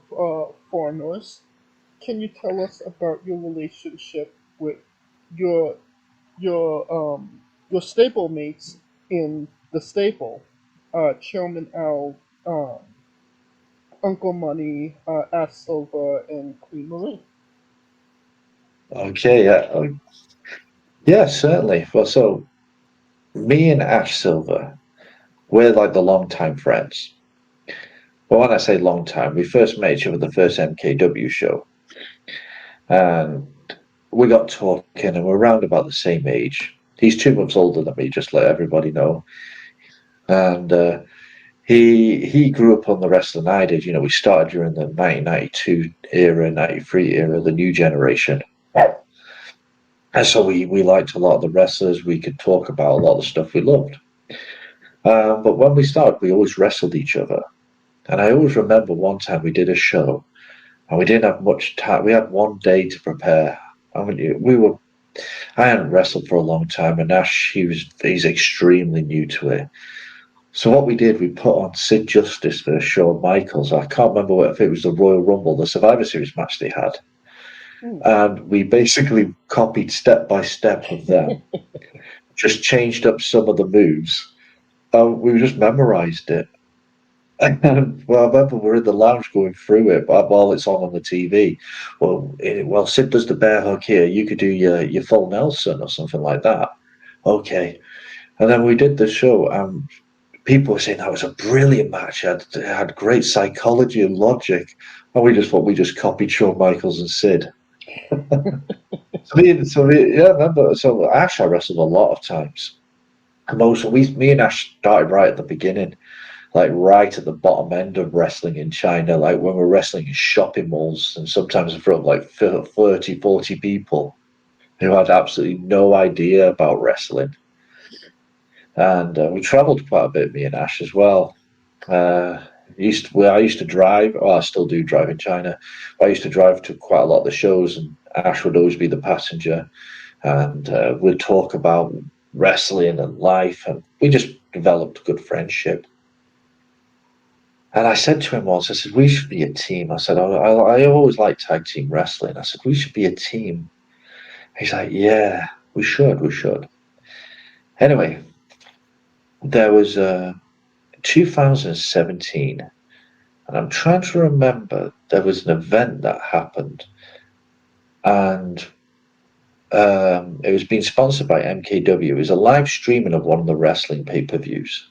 foreigners, can you tell us about your relationship with your stablemates in the stable, Chairman Al, Uncle Money, Ash Silva, and Queen Marie? Okay, yeah, certainly. Well, so me and Ash Silva, we're like the long-time friends. But when I say long time, we first met each other at the first MKW show. And we got talking, and we're around about the same age. He's 2 months older than me, just let everybody know. And he grew up on the wrestling I did. We started during the 1992 era, 93 era, the new generation. And so we liked a lot of the wrestlers. We could talk about a lot of the stuff we loved. But when we started, we always wrestled each other. And I always remember one time we did a show, and we didn't have much time. We had one day to prepare. I mean, we were I hadn't wrestled for a long time, and Ash, he's extremely new to it. So what we did, we put on Sid Justice for Shawn Michaels. I can't remember if it was the Royal Rumble, the Survivor Series match they had. And we basically copied step by step of them, just changed up some of the moves. We just memorized it. And, well, I remember we're in the lounge going through it while it's on the TV. Well, Sid does the bear hug here. You could do your full Nelson or something like that. Okay. And then we did the show, and people were saying that was a brilliant match. It had great psychology and logic. And we just copied Shawn Michaels and Sid. Yeah, I remember. So Ash, I wrestled a lot of times. Me and Ash started right at the beginning, like right at the bottom end of wrestling in China, like when we're wrestling in shopping malls, and sometimes in front of like 30, 40 people who had absolutely no idea about wrestling. And we travelled quite a bit, me and Ash as well. I used to drive. Well, I still do drive in China. I used to drive to quite a lot of the shows, and Ash would always be the passenger. And we'd talk about wrestling and life, and we just developed a good friendship. And I said to him once, I said, we should be a team. I said, I always liked tag team wrestling. I said, we should be a team. He's like, yeah, we should. Anyway, there was 2017, and I'm trying to remember, there was an event that happened, and it was being sponsored by MKW. It was a live streaming of one of the wrestling pay-per-views.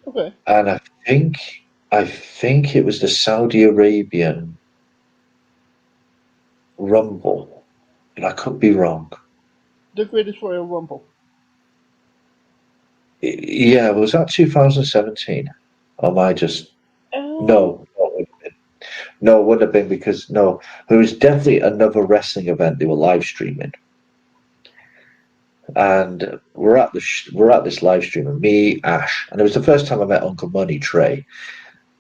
Okay. And I think it was the Saudi Arabian Rumble, but I could be wrong. The Greatest Royal Rumble. Yeah, was that 2017? Or am I just... No, it wouldn't have been, because there was definitely another wrestling event they were live streaming. And we're at this live stream, and me, Ash, and it was the first time I met Uncle Money, Trey.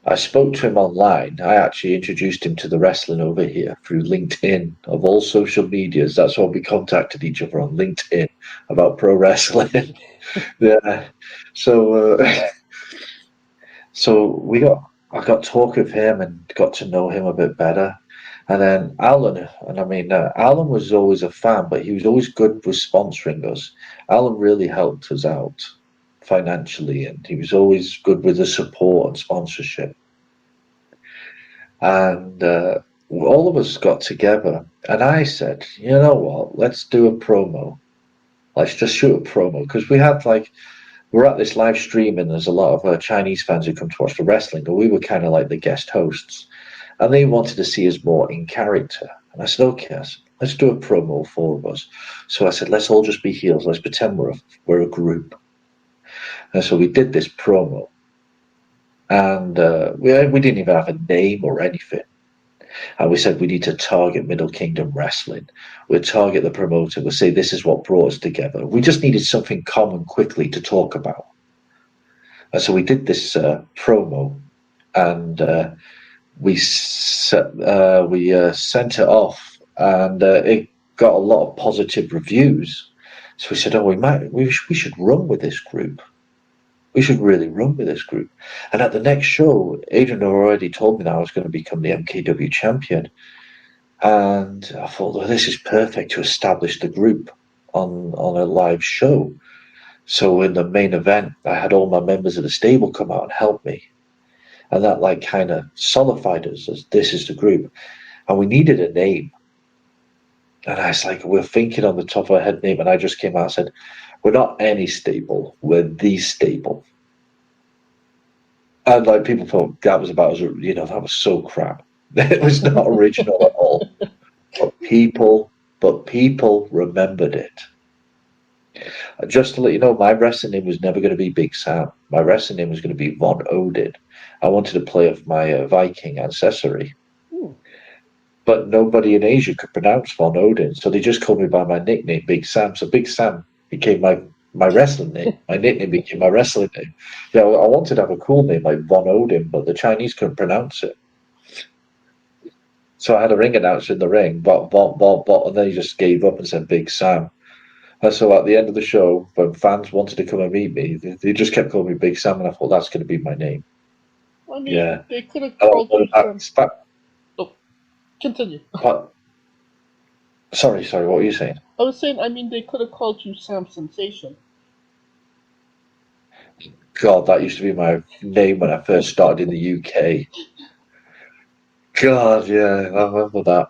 I spoke to him online. I actually introduced him to the wrestling over here through LinkedIn, of all social medias. That's why we contacted each other on LinkedIn about pro wrestling. Yeah. So I got talk with him and got to know him a bit better. And then Alan, Alan was always a fan, but he was always good with sponsoring us. Alan really helped us out financially, and he was always good with the support and sponsorship. And all of us got together, and I said, you know what, let's do a promo. Let's just shoot a promo, because we're at this live stream, and there's a lot of Chinese fans who come to watch the wrestling, and we were kind of like the guest hosts. And they wanted to see us more in character. And I said, okay, let's do a promo, four of us. So I said, let's all just be heels. Let's pretend we're a group. And so we did this promo. And we didn't even have a name or anything. And we said we need to target Middle Kingdom Wrestling. We'd target the promoter. We'd say this is what brought us together. We just needed something common quickly to talk about. And so we did this promo. And... we sent it off, and it got a lot of positive reviews. So we said, we should run with this group. We should really run with this group. And at the next show, Adrian already told me that I was going to become the MKW champion. And I thought, well, this is perfect to establish the group on a live show. So in the main event, I had all my members of the stable come out and help me. And that kind of solidified us as this is the group. And we needed a name. And I was like, we're thinking on the top of our head name. And I just came out and said, we're not any stable, we're the stable. And people thought that was about, that was so crap. It was not original at all. But people remembered it. Just to let you know, my wrestling name was never going to be Big Sam. My wrestling name was going to be Von Odin. I wanted to play off my Viking ancestry. But nobody in Asia could pronounce Von Odin, so they just called me by my nickname, Big Sam. So Big Sam became my wrestling name. My nickname became my wrestling name. Yeah, I wanted to have a cool name like Von Odin, but the Chinese couldn't pronounce it. So I had a ring announcer in the ring, bot, and then he just gave up and said Big Sam. And so at the end of the show, when fans wanted to come and meet me, they just kept calling me Big Sam, and I thought that's going to be my name. I mean, Yeah. they could have called you Sam. Oh, continue. Sorry, what were you saying? I was saying, I mean, they could have called you Sam Sensation. God, that used to be my name when I first started in the UK. God, yeah, I remember that.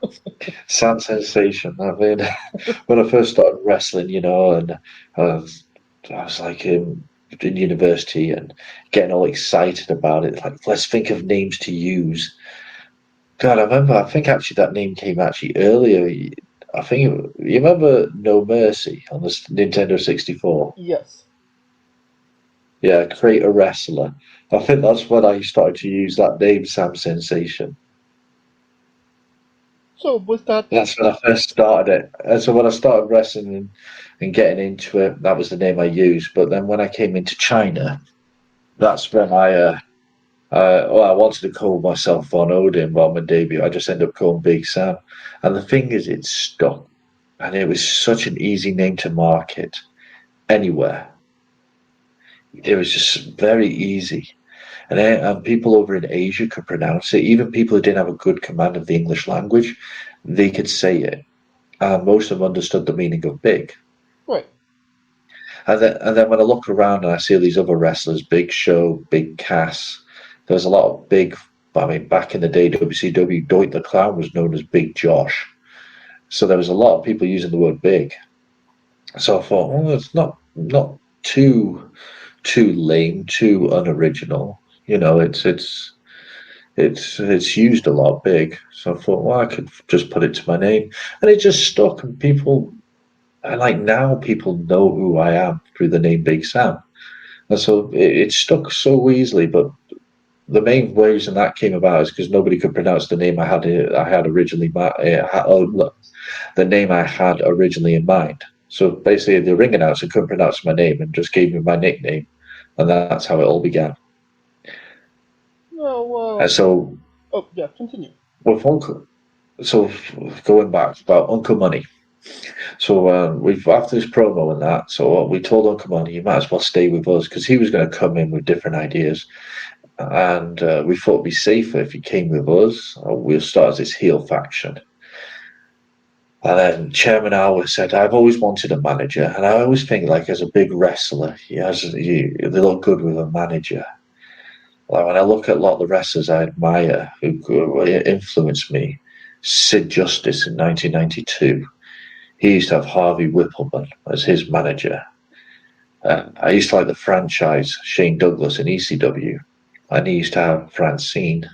Sam Sensation. I mean, when I first started wrestling, and I was like in university and getting all excited about it. Like, let's think of names to use. God, I think actually that name came actually earlier. I think, you remember No Mercy on the Nintendo 64? Yes. Yeah, create a wrestler. I think that's when I started to use that name, Sam Sensation. So was that? That's when I first started it. And so when I started wrestling and getting into it, that was the name I used. But then when I came into China, that's when I wanted to call myself Von Odin on my debut. I just ended up calling Big Sam. And the thing is, it stuck. And it was such an easy name to market anywhere. It was just very easy. And people over in Asia could pronounce it. Even people who didn't have a good command of the English language, they could say it. And most of them understood the meaning of big. Right. And then when I look around and I see these other wrestlers, Big Show, Big Cass, there was a lot of big. I mean, back in the day, WCW, Doink the Clown was known as Big Josh. So there was a lot of people using the word big. So I thought, well, it's not too lame, too unoriginal. It's used a lot, big. So I thought, well, I could just put it to my name, and it just stuck. And now people know who I am through the name Big Sam, and so it stuck so easily. But the main reason that came about is because nobody could pronounce the name I had originally. The name I had originally in mind. So basically, the ring announcer couldn't pronounce my name and just gave me my nickname, and that's how it all began. No. And so. Oh yeah, continue. With so going back about Uncle Money. So we've after this promo and that. So we told Uncle Money, you might as well stay with us because he was going to come in with different ideas, and we thought it'd be safer if he came with us. We'll start as this heel faction. And then Chairman Alwa said, I've always wanted a manager, and I always think like as a big wrestler, they look good with a manager. Like when I look at a lot of the wrestlers I admire who influenced me, Sid Justice in 1992, he used to have Harvey Whippleman as his manager. I used to like the franchise Shane Douglas in ECW, and he used to have Francine.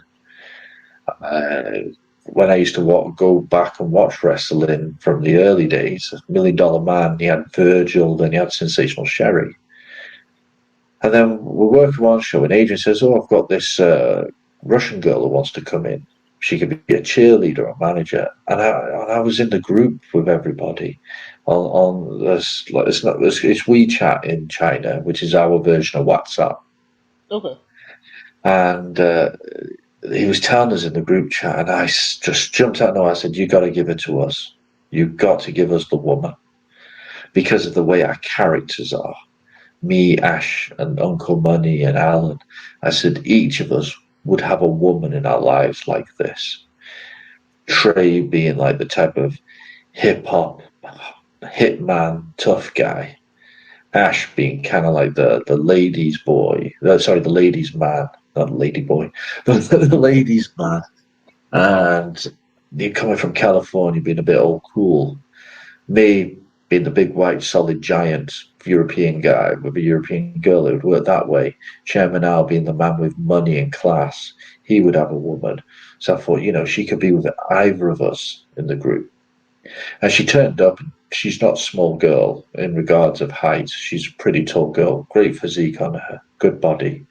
When I used to go back and watch wrestling from the early days, $1 Million Man, he had Virgil, then he had Sensational Sherry. And then we're working one show, and Adrian says, I've got this Russian girl who wants to come in. She could be a cheerleader or manager. And I was in the group with everybody on this. It's WeChat in China, which is our version of WhatsApp. Okay. And he was telling us in the group chat, and I just jumped out. No, I said, you got to give it to us. You've got to give us the woman because of the way our characters are. Me, Ash, and Uncle Money, and Alan. I said, each of us would have a woman in our lives like this. Trey being like the type of hip-hop, hitman, tough guy. Ash being kind of like the ladies' boy. The ladies' man. Not lady boy, but the ladies' man. And you're coming from California, being a bit old cool. Me being the big white solid giant European guy with a European girl, it would work that way. Chairman Al being the man with money and class, he would have a woman. So I thought, she could be with either of us in the group. And she turned up. She's not a small girl in regards of height. She's a pretty tall girl, great physique on her, good body.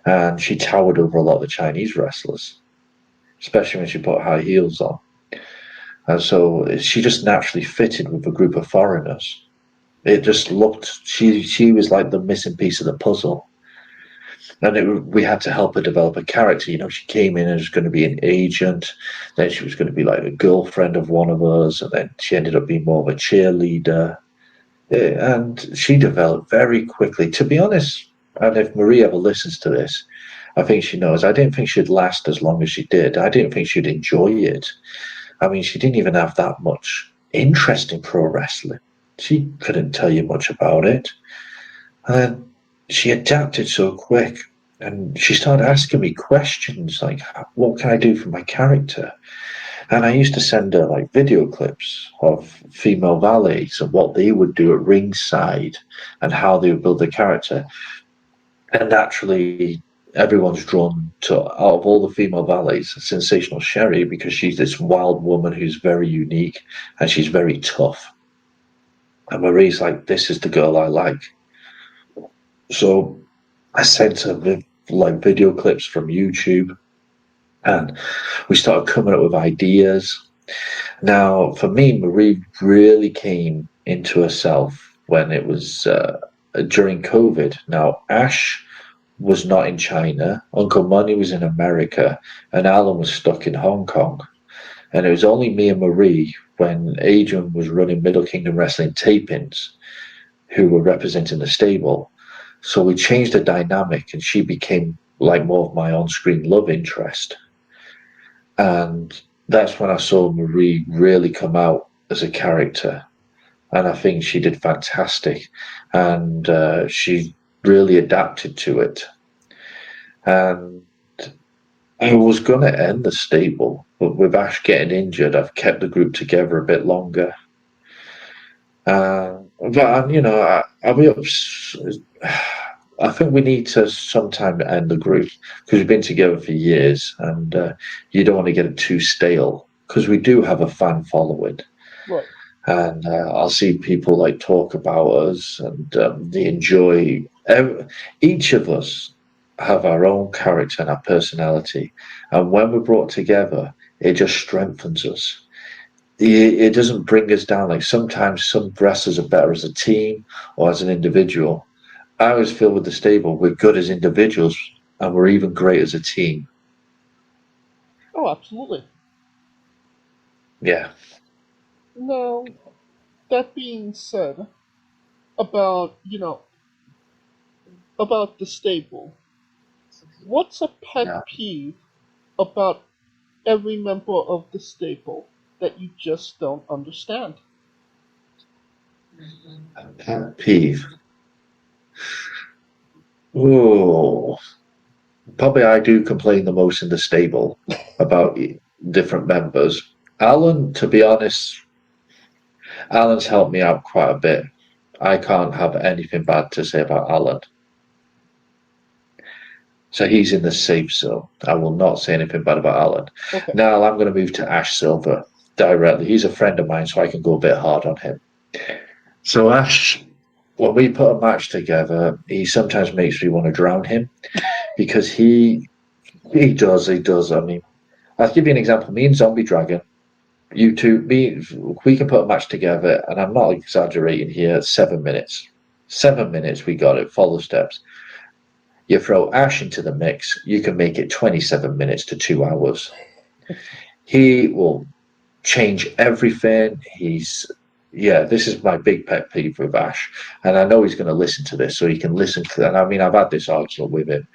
And she towered over a lot of the Chinese wrestlers, especially when she put high heels on. And so she just naturally fitted with a group of foreigners. It just looked, she was like the missing piece of the puzzle. And we had to help her develop a character. You know, she came in and was going to be an agent, then she was going to be like a girlfriend of one of us, and then she ended up being more of a cheerleader. Yeah, and she developed very quickly. To be honest, and if Marie ever listens to this, I think she knows, I didn't think she'd last as long as she did. I didn't think she'd enjoy it. I mean, she didn't even have that much interest in pro wrestling. She couldn't tell you much about it. And she adapted so quick. And she started asking me questions like, what can I do for my character? And I used to send her like video clips of female valets and what they would do at ringside and how they would build their character. And naturally, everyone's drawn to, out of all the female valets, Sensational Sherry, because she's this wild woman who's very unique and she's very tough. And Marie's like, this is the girl I like. So I sent her like video clips from YouTube, and we started coming up with ideas. Now, for me, Marie really came into herself when it was during COVID. Now, Ash was not in China, Uncle Money was in America, and Alan was stuck in Hong Kong. And it was only me and Marie, when Adrian was running Middle Kingdom Wrestling tapings, who were representing the stable. So we changed the dynamic, and she became like more of my on-screen love interest. And that's when I saw Marie really come out as a character. And I think she did fantastic. And she really adapted to it. And I was going to end the stable, but with Ash getting injured, I've kept the group together a bit longer. But you know, I'll be up. I think we need to sometime end the group, because we've been together for years, and you don't want to get it too stale, because we do have a fan following. Right. And I'll see people like talk about us, and they enjoy. Each of us have our own character and our personality, and when we're brought together, it just strengthens us. It doesn't bring us down. Like sometimes some wrestlers are better as a team or as an individual. I always feel with the stable, we're good as individuals, and we're even great as a team. Oh, absolutely. Yeah. Now, that being said, about the stable, what's a pet peeve about every member of the stable that you just don't understand? A pet peeve. Oh, probably I do complain the most in the stable about different members. Alan, to be honest, Alan's helped me out quite a bit. I can't have anything bad to say about Alan. So he's in the safe zone. I will not say anything bad about Alan. Okay. Now I'm going to move to Ash Silver directly. He's a friend of mine, so I can go a bit hard on him. So Ash, when we put a match together, he sometimes makes me want to drown him, because he does. I mean, I'll give you an example. Me and Zombie Dragon, you two, we can put a match together, and I'm not exaggerating here, 7 minutes. 7 minutes, we got it, follow steps. You throw Ash into the mix, you can make it 27 minutes to 2 hours. He will change everything. This is my big pet peeve with Ash, and I know he's going to listen to this, so he can listen to. And I mean, I've had this argument with him.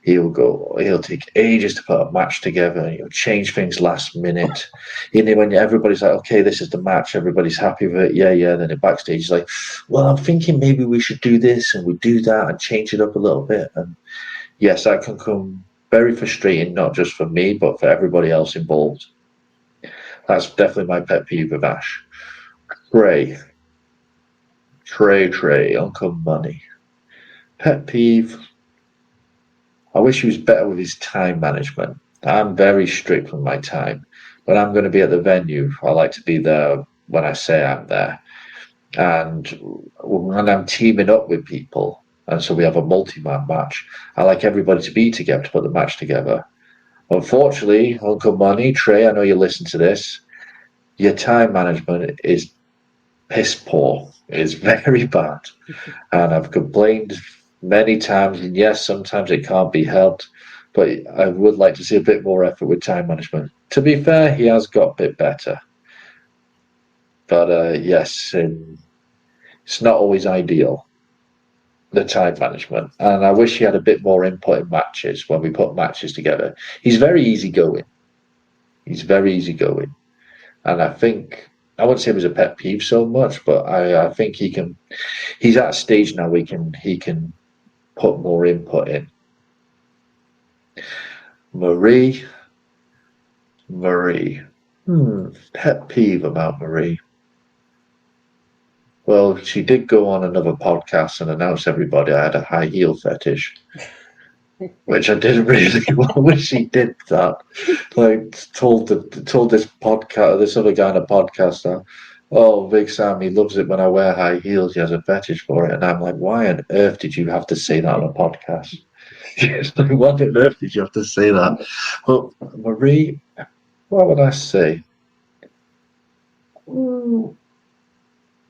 He'll take ages to put a match together, and he'll change things last minute. When everybody's like, okay, this is the match, everybody's happy with it, yeah. Then in backstage, he's like, well, I'm thinking maybe we should do this and we do that and change it up a little bit. And yes, that can come very frustrating, not just for me, but for everybody else involved. That's definitely my pet peeve with Ash. Trey, Uncle Money. Pet peeve. I wish he was better with his time management. I'm very strict with my time. When I'm going to be at the venue, I like to be there when I say I'm there. And when I'm teaming up with people, and so we have a multi-man match, I like everybody to be together to put the match together. Unfortunately, Uncle Money, Trey, I know you listen to this, your time management is piss poor. It's very bad. And I've complained many times, and yes, sometimes it can't be helped, but I would like to see a bit more effort with time management. To be fair, he has got a bit better. But yes, it's not always ideal, the time management. And I wish he had a bit more input in matches when we put matches together. He's very easygoing. And I think, I wouldn't say it was a pet peeve so much, but I think he's at a stage now where he can put more input in. Marie. Pet peeve about Marie. Well, she did go on another podcast and announce everybody I had a high heel fetish, which I didn't really want. I wish she did that. Like, told this other guy on a podcast, oh, Big Sam, he loves it when I wear high heels. He has a fetish for it, and I'm like, why on earth did you have to say that on a podcast? Like, why on earth did you have to say that? But Marie, what would I say?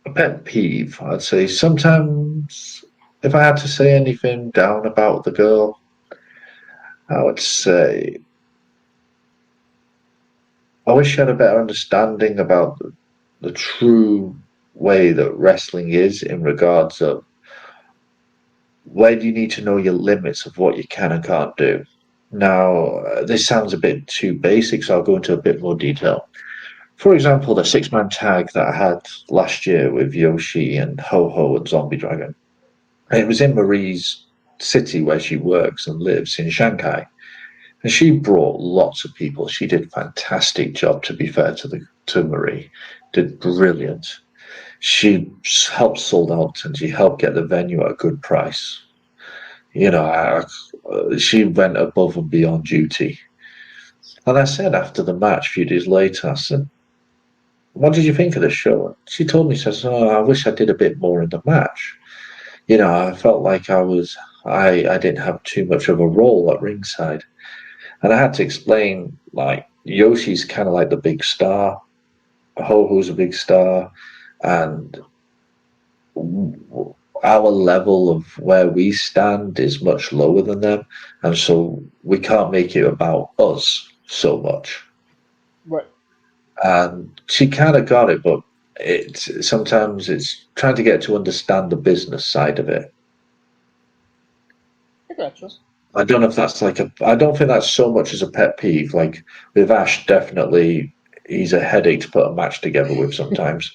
A pet peeve, I'd say. Sometimes, if I had to say anything down about the girl, I would say I wish she had a better understanding about the true way that wrestling is in regards of where do you need to know your limits of what you can and can't do. Now, this sounds a bit too basic, so I'll go into a bit more detail. For example, the 6-man tag that I had last year with Yoshi and Ho-Ho and Zombie Dragon. It was in Marie's city where she works and lives in Shanghai. And she brought lots of people. She did a fantastic job, to be fair to Marie. Did brilliant. She helped sold out and she helped get the venue at a good price. You know, she went above and beyond duty. And I said after the match, a few days later, I said, what did you think of the show? She told me, says, oh, I wish I did a bit more in the match. You know, I felt like I didn't have too much of a role at ringside. And I had to explain, like, Yoshi's kind of like the big star. Ho-Ho's a big star. And our level of where we stand is much lower than them. And so we can't make it about us so much. Right. And she kind of got it, but sometimes it's trying to get to understand the business side of it. I gotcha. I don't know if that's I don't think that's so much as a pet peeve. Like with Ash, definitely he's a headache to put a match together with sometimes.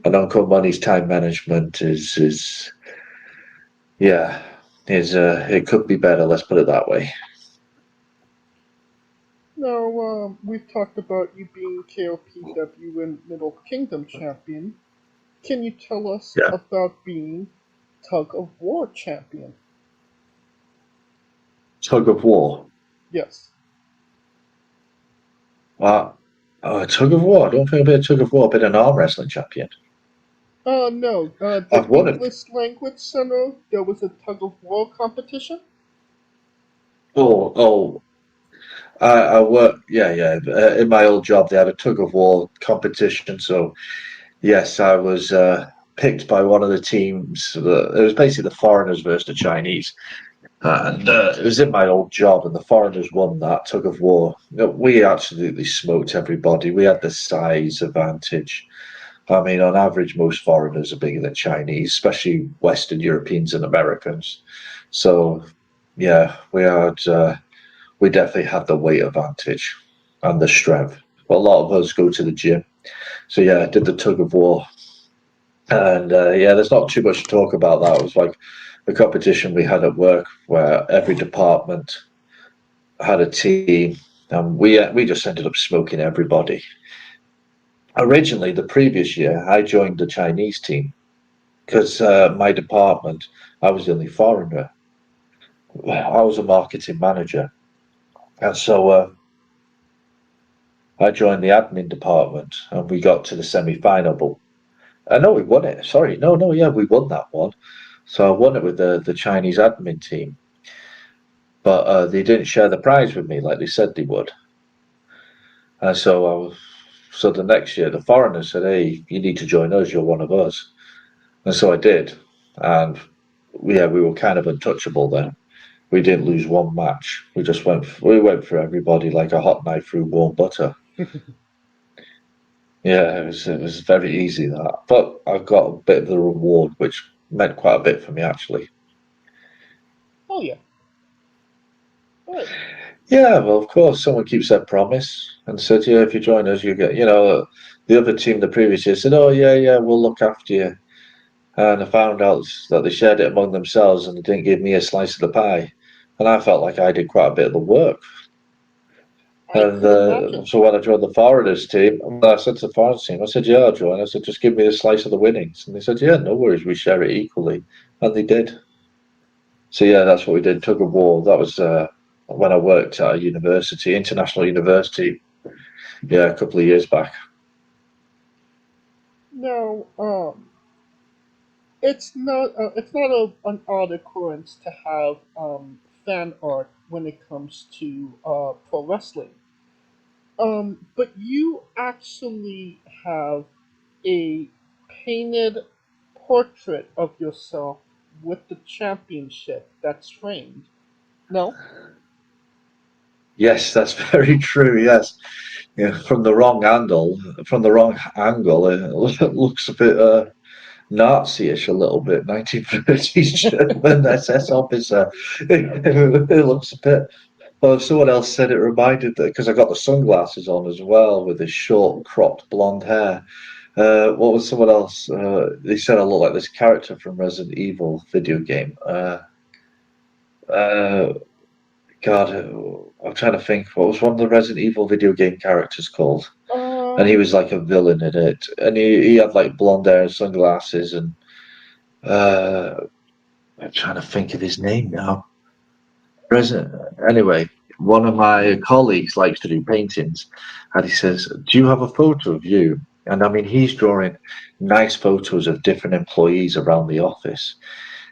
And Uncle Money's time management is it could be better. Let's put it that way. Now, we've talked about you being KOPW and Middle Kingdom champion. Can you tell us about being Tug of War champion? Tug of War? Yes. Tug of War? I don't think I've been a Tug of War. I've been an arm wrestling champion. No. I've won it. English Language Center, there was a Tug of War competition? I work, in my old job, they had a tug of war competition. So, yes, I was picked by one of the teams. It was basically the foreigners versus the Chinese. And it was in my old job, and the foreigners won that tug of war. We absolutely smoked everybody. We had the size advantage. I mean, on average, most foreigners are bigger than Chinese, especially Western Europeans and Americans. So, yeah, we definitely had the weight advantage and the strength. But a lot of us go to the gym. So, yeah, I did the tug of war. And, there's not too much to talk about that. It was like a competition we had at work where every department had a team. And we just ended up smoking everybody. Originally, the previous year, I joined the Chinese team because my department, I was the only foreigner. I was a marketing manager. And so I joined the admin department and we got to the semi-final. No, we won it. Sorry. We won that one. So I won it with the Chinese admin team. But they didn't share the prize with me like they said they would. And so the next year, the foreigners said, hey, you need to join us. You're one of us. And so I did. And we were kind of untouchable then. We didn't lose one match. We went for everybody like a hot knife through warm butter. Yeah, it was very easy that. But I got a bit of the reward, which meant quite a bit for me actually. Oh yeah. Right. Yeah, well, of course, someone keeps their promise and said, "Yeah, if you join us, you get." The other team the previous year said, "Oh yeah, we'll look after you." And I found out that they shared it among themselves and they didn't give me a slice of the pie. And I felt like I did quite a bit of the work. And so when I joined the foreigners team, I said to the foreigners team, I said, "Yeah, I'll join." I said, "Just give me a slice of the winnings." And they said, "Yeah, no worries, we share it equally." And they did. So yeah, that's what we did. Tug of War. That was when I worked at a university, international university. Yeah, a couple of years back. Now, it's not an odd occurrence to have fan art when it comes to pro wrestling. But you actually have a painted portrait of yourself with the championship that's framed. No? Yes, that's very true. Yes, yeah, from the wrong angle. It looks a bit Nazi-ish, a little bit. 1930s German SS officer. It looks a bit. Well, someone else said it reminded that because I got the sunglasses on as well with this short cropped blonde hair. What was someone else? They said I look like this character from Resident Evil video game. God, I'm trying to think. What was one of the Resident Evil video game characters called? And he was like a villain in it. And he had like blonde hair and sunglasses. And I'm trying to think of his name now. Anyway, one of my colleagues likes to do paintings. And he says, "Do you have a photo of you?" And I mean, he's drawing nice photos of different employees around the office.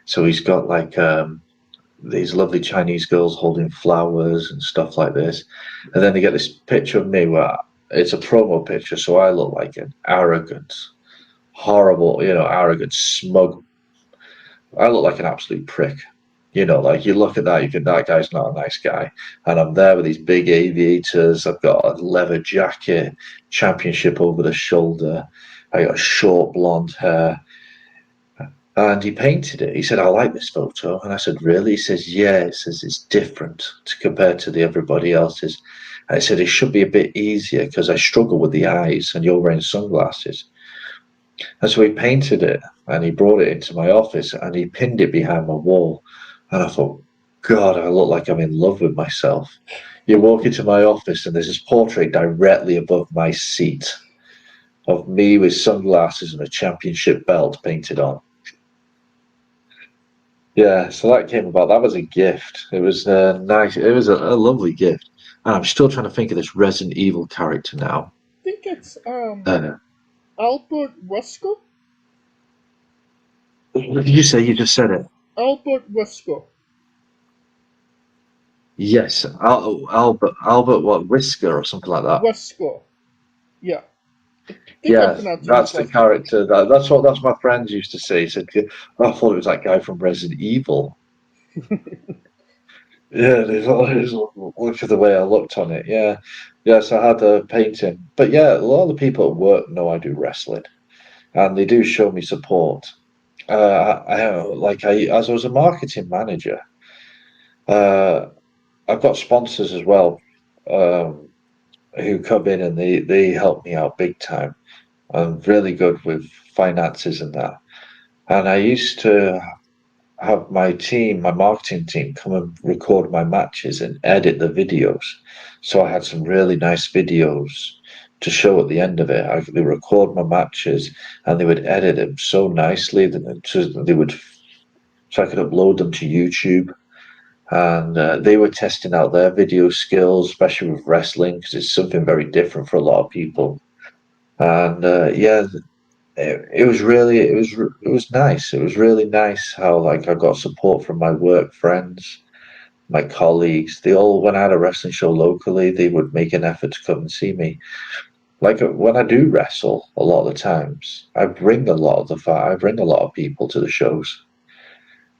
So he's got like these lovely Chinese girls holding flowers and stuff like this. And then they get this picture of me where it's a promo picture, so I look like an arrogant, horrible, arrogant, smug. I look like an absolute prick. Like you look at that, you think that guy's not a nice guy. And I'm there with these big aviators. I've got a leather jacket, championship over the shoulder. I got short blonde hair. And he painted it. He said, "I like this photo." And I said, "Really?" He says, "Yeah." He says, "It's different compared to the everybody else's." And I said, "It should be a bit easier because I struggle with the eyes and you're wearing sunglasses." And so he painted it and he brought it into my office and he pinned it behind my wall. And I thought, God, I look like I'm in love with myself. You walk into my office and there's this portrait directly above my seat of me with sunglasses and a championship belt painted on. Yeah, so that came about. That was a gift. It was nice. It was a lovely gift. And I'm still trying to think of this Resident Evil character now. I think it's Albert Wesker? What did you say? You just said it. Albert Wesker. Yes, Albert what, Whisker or something like that. Wesker. Yeah. Yeah, that's the character. That's what my friends used to say. He said, "I thought it was that guy from Resident Evil." Yeah, look at the way I looked on it. Yeah, yes, I had a painting, but yeah, a lot of the people at work know I do wrestling, and they do show me support. As I was a marketing manager, I've got sponsors as well, who come in and they help me out big time. I'm really good with finances and that. And I used to have my marketing team, come and record my matches and edit the videos. So I had some really nice videos to show at the end of it. They record my matches and they would edit them so nicely so I could upload them to YouTube. And they were testing out their video skills, especially with wrestling, because it's something very different for a lot of people. And it was nice. It was really nice how I got support from my work friends, my colleagues. They all, when I had a wrestling show locally, they would make an effort to come and see me. Like when I do wrestle, a lot of the times I bring a lot of people to the shows.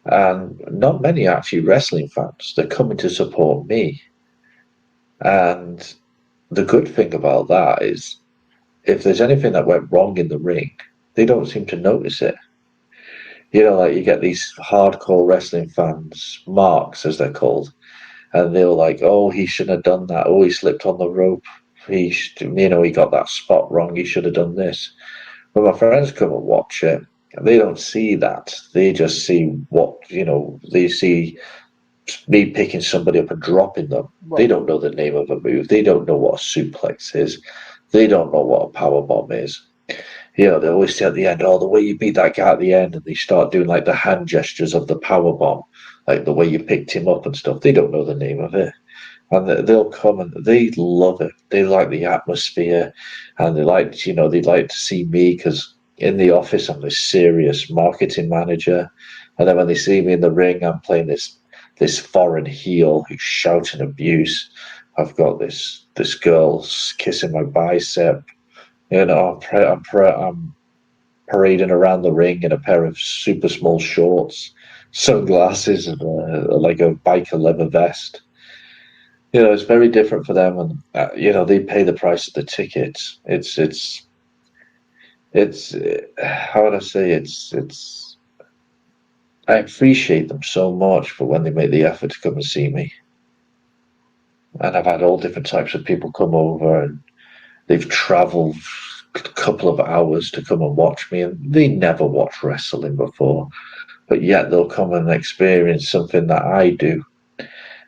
and not many are actually wrestling fans. They're coming to support me. And the good thing about that is, if there's anything that went wrong in the ring, they don't seem to notice it. You know, like you get these hardcore wrestling fans, marks as they're called, and they're like, "Oh, he shouldn't have done that. Oh, he slipped on the rope. He got that spot wrong. He should have done this." When my friends come and watch it, they don't see that. They just see they see me picking somebody up and dropping them. Right. They don't know the name of a move. They don't know what a suplex is. They don't know what a power bomb is. They always say at the end, "Oh, the way you beat that guy at the end," and they start doing like the hand gestures of the power bomb, like the way you picked him up and stuff. They don't know the name of it. And they'll come and they love it. They like the atmosphere, and they'd like to see me, because in the office I'm this serious marketing manager, and then when they see me in the ring, I'm playing this foreign heel who's shouting abuse. I've got this girl kissing my bicep. I'm parading around the ring in a pair of super small shorts, sunglasses, and like a biker leather vest. It's very different for them, and they pay the price of the tickets. It's how would I say, I appreciate them so much for when they make the effort to come and see me. And I've had all different types of people come over, and they've traveled a couple of hours to come and watch me, and they never watched wrestling before, but yet they'll come and experience something that I do.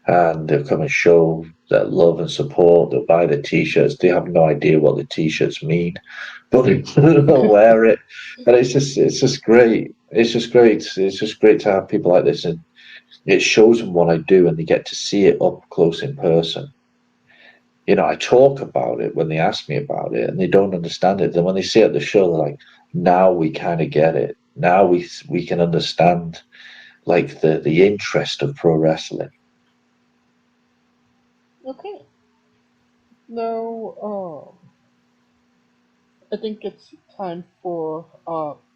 And they'll come and show their love and support. They'll buy the T-shirts. They have no idea what the T-shirts mean, but they'll wear it. And it's just great. It's just great. It's just great to have people like this, and it shows them what I do, and they get to see it up close in person. I talk about it when they ask me about it, and they don't understand it. Then when they see it at the show, they're like, "Now we kind of get it. Now we can understand, like, the interest of pro wrestling." Okay. Now, I think it's time for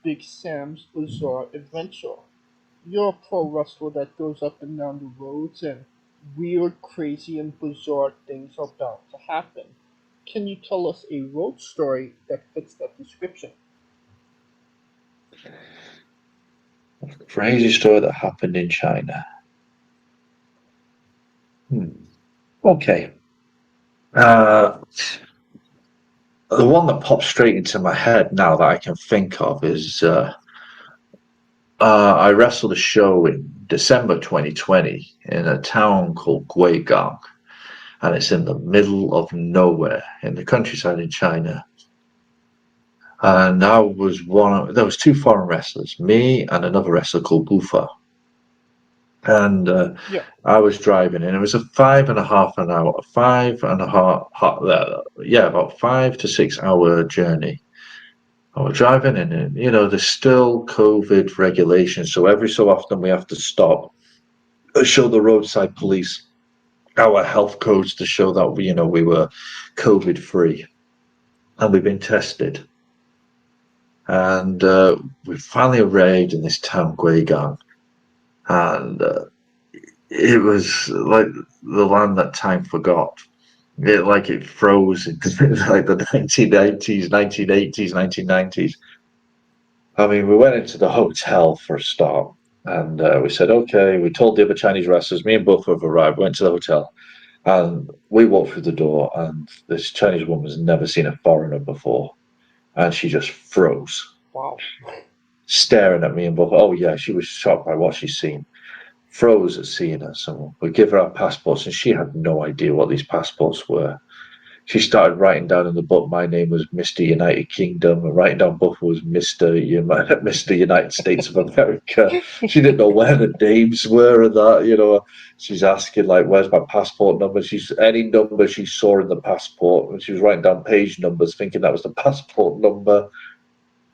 Big Sam's Bizarre Adventure. You're a pro wrestler that goes up and down the roads, and weird, crazy, and bizarre things are bound to happen. Can you tell us a road story that fits that description? A crazy story that happened in China. Okay. The one that pops straight into my head now that I can think of is I wrestled a show in December 2020 in a town called Guigang, and it's in the middle of nowhere in the countryside in China. And there was two foreign wrestlers, me and another wrestler called Bufa. And I was driving, and it was a 5 to 6 hour journey. I was driving, and there's still COVID regulations, so every so often we have to stop, show the roadside police our health codes to show that we were COVID free, and we've been tested. And we finally arrived in this town, Guigang. And it was like the land that time forgot. It froze into like the 1990s, 1980s, 1990s. I mean, we went into the hotel for a start, and we said, okay, we told the other Chinese wrestlers, me and both have arrived, went to the hotel, and we walked through the door, and this Chinese woman's never seen a foreigner before, and she just froze. Wow. Staring at me and both. Oh yeah, she was shocked by what she's seen. Froze at seeing us, and we give her our passports, and she had no idea what these passports were. She started writing down in the book my name was Mr. United Kingdom, and writing down both was Mr. United States of America. She didn't know where the names were and that, She's asking, like, where's my passport number? Any number she saw in the passport, and she was writing down page numbers thinking that was the passport number.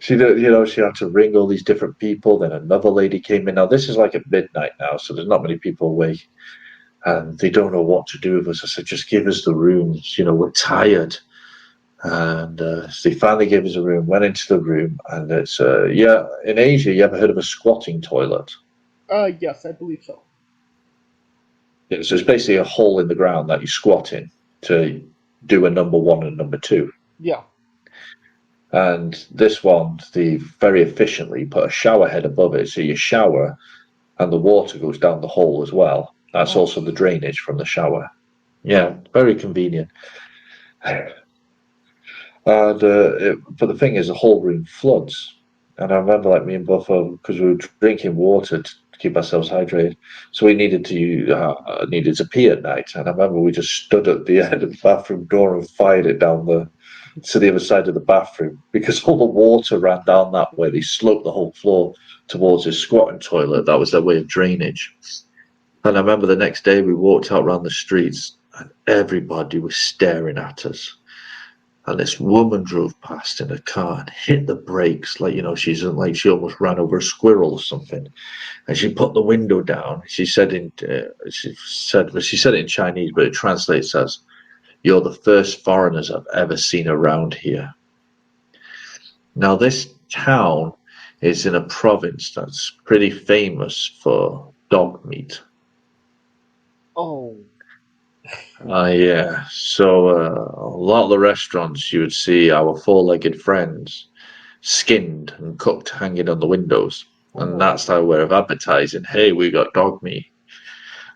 She had to ring all these different people. Then another lady came in. Now, this is like at midnight now, so there's not many people awake. And they don't know what to do with us. I said, just give us the rooms. We're tired. And so they finally gave us a room, went into the room. And it's, in Asia, you ever heard of a squatting toilet? Yes, I believe so. Yeah, so it's basically a hole in the ground that you squat in to do a number 1 and number 2. Yeah. And this one, they very efficiently put a shower head above it, so you shower and the water goes down the hole as well. That's also the drainage from the shower. Yeah, very convenient. And but the thing is, the whole room floods. And I remember, like, me and Buffer, because we were drinking water to keep ourselves hydrated, so we needed to pee at night. And I remember we just stood at the end of the bathroom door and fired it down to the other side of the bathroom, because all the water ran down that way. They sloped the whole floor towards this squatting toilet. That was their way of drainage. And I remember the next day we walked out around the streets and everybody was staring at us. And this woman drove past in a car and hit the brakes like, she almost ran over a squirrel or something. And she put the window down. She said it in Chinese, but it translates as, "You're the first foreigners I've ever seen around here." Now, this town is in a province that's pretty famous for dog meat. Oh. Yeah. So a lot of the restaurants, you would see our 4-legged friends skinned and cooked hanging on the windows. And that's our way of advertising. Hey, we got dog meat.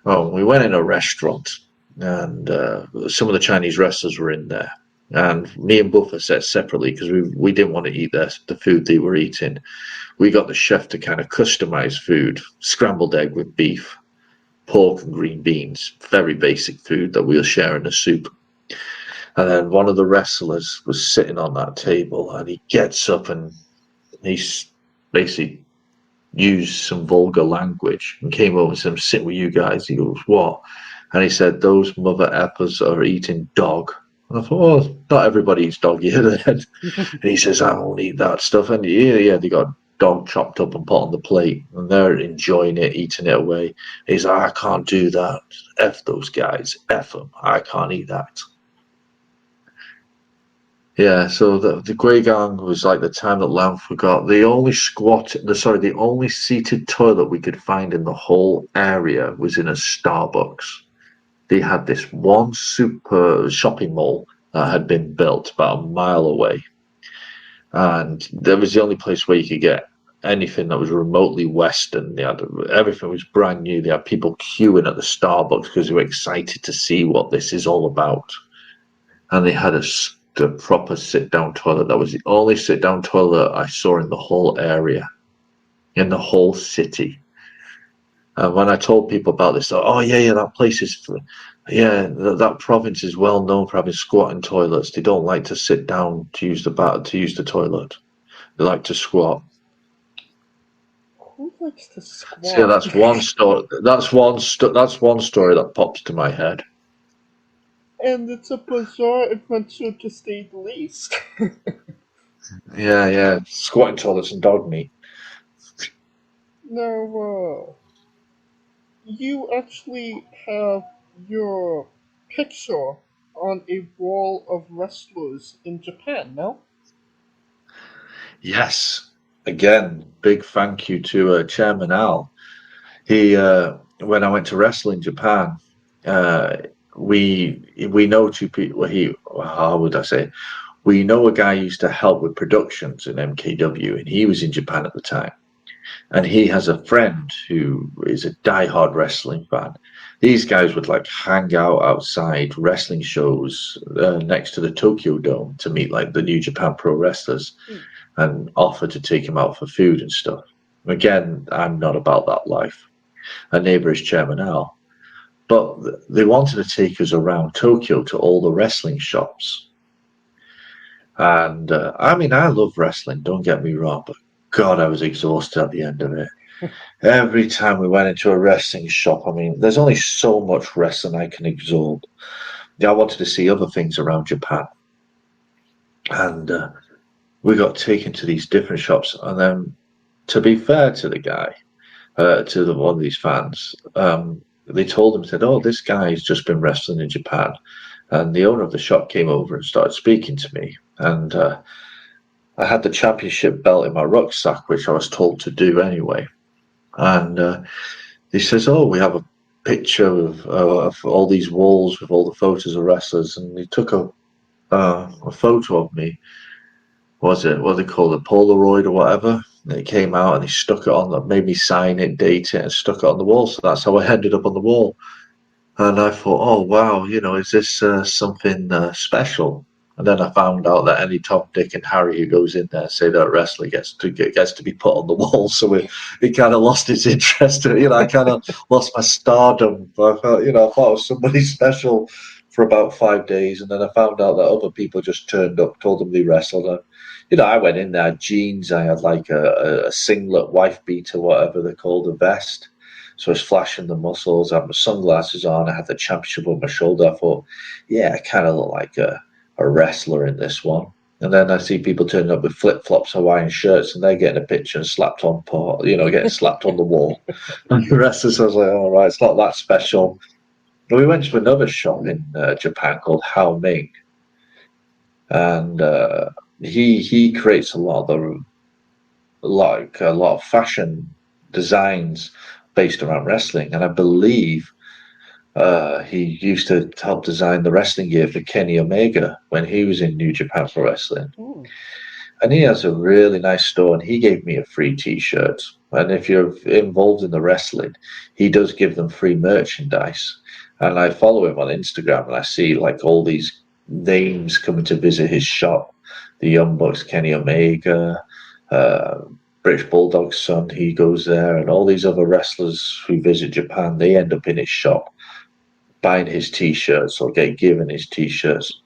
Oh, we went in a restaurant and some of the Chinese wrestlers were in there. And me and Buffer sat separately because we didn't want to eat the food they were eating. We got the chef to kind of customize food, scrambled egg with beef, pork and green beans, very basic food that we'll share in a soup. And then one of the wrestlers was sitting on that table and he gets up and he's basically used some vulgar language and came over and said, "I'm sitting with you guys." He goes, "What?" And he said, "Those mother effers are eating dog." And I thought, "Oh, not everybody eats dog here then." And he says, "I won't eat that stuff." And yeah, they got dog chopped up and put on the plate and they're enjoying it, eating it away. He's like, "I can't do that. F those guys. F them. I can't eat that." Yeah, so the Guigang was like the time that Lamb forgot. The only seated toilet we could find in the whole area was in a Starbucks. They had this one super shopping mall that had been built about a mile away. And that was the only place where you could get anything that was remotely Western. Everything was brand new. They had people queuing at the Starbucks because they were excited to see what this is all about. And they had a proper sit-down toilet. That was the only sit-down toilet I saw in the whole area, in the whole city. And when I told people about this, "Oh yeah, that place is, that province is well known for having squatting toilets. They don't like to sit down to use the toilet. They like to squat." Who likes to squat? So yeah, that's one story. That's one story that pops to my head. And it's a bizarre adventure to say the least. Yeah, squatting toilets and dog meat. Now, you actually have your picture on a wall of wrestlers in Japan, no? Yes. Again, big thank you to Chairman Al. He, when I went to wrestle in Japan, we know two people. How would I say? We know a guy who used to help with productions in MKW, and he was in Japan at the time. And he has a friend who is a diehard wrestling fan. These guys would like hang out outside wrestling shows next to the Tokyo Dome to meet like the New Japan Pro wrestlers and offer to take him out for food and stuff. Again, I'm not about that life. A neighbor is Chairman Al. But they wanted to take us around Tokyo to all the wrestling shops. And I mean, I love wrestling, don't get me wrong, but God, I was exhausted at the end of it. Every time we went into a wrestling shop, I mean, there's only so much wrestling I can absorb. I wanted to see other things around Japan. And we got taken to these different shops. And then, to be fair to the guy, one of these fans, they told him, said, "Oh, this guy's just been wrestling in Japan." And the owner of the shop came over and started speaking to me. And I had the championship belt in my rucksack, which I was told to do anyway. and he says, "Oh, we have a picture of all these walls with all the photos of wrestlers," and he took a photo of me. Was it what they call it, Polaroid or whatever? And it came out, and he stuck it on, made me sign it, date it, and stuck it on the wall. So that's how I ended up on the wall. And I thought, oh wow, is this something special? And then I found out that any Tom, Dick, and Harry who goes in there say that wrestler gets to be put on the wall. So it kind of lost its interest. I kind of lost my stardom. I thought, I thought I was somebody special for about 5 days, and then I found out that other people just turned up, told them they wrestled. And, I went in there, jeans. I had like a singlet, wife beater, whatever they're called, a vest. So I was flashing the muscles. I had my sunglasses on. I had the championship on my shoulder. I thought, yeah, I kind of look like a wrestler in this one. And then I see people turning up with flip-flops, Hawaiian shirts, and they're getting a picture and slapped on, getting slapped on the wall. And the wrestlers, I was like, all right, it's not that special. But we went to another shop in Japan called Hao Ming, and he creates a lot of fashion designs based around wrestling, and I believe he used to help design the wrestling gear for Kenny Omega when he was in New Japan Pro Wrestling. Ooh. And he has a really nice store, and he gave me a free t-shirt. And if you're involved in the wrestling, he does give them free merchandise. And I follow him on Instagram, and I see like all these names coming to visit his shop. The Young Bucks, Kenny Omega, British Bulldog's son, he goes there, and all these other wrestlers who visit Japan, they end up in his shop buying his t-shirts or get given his t-shirts.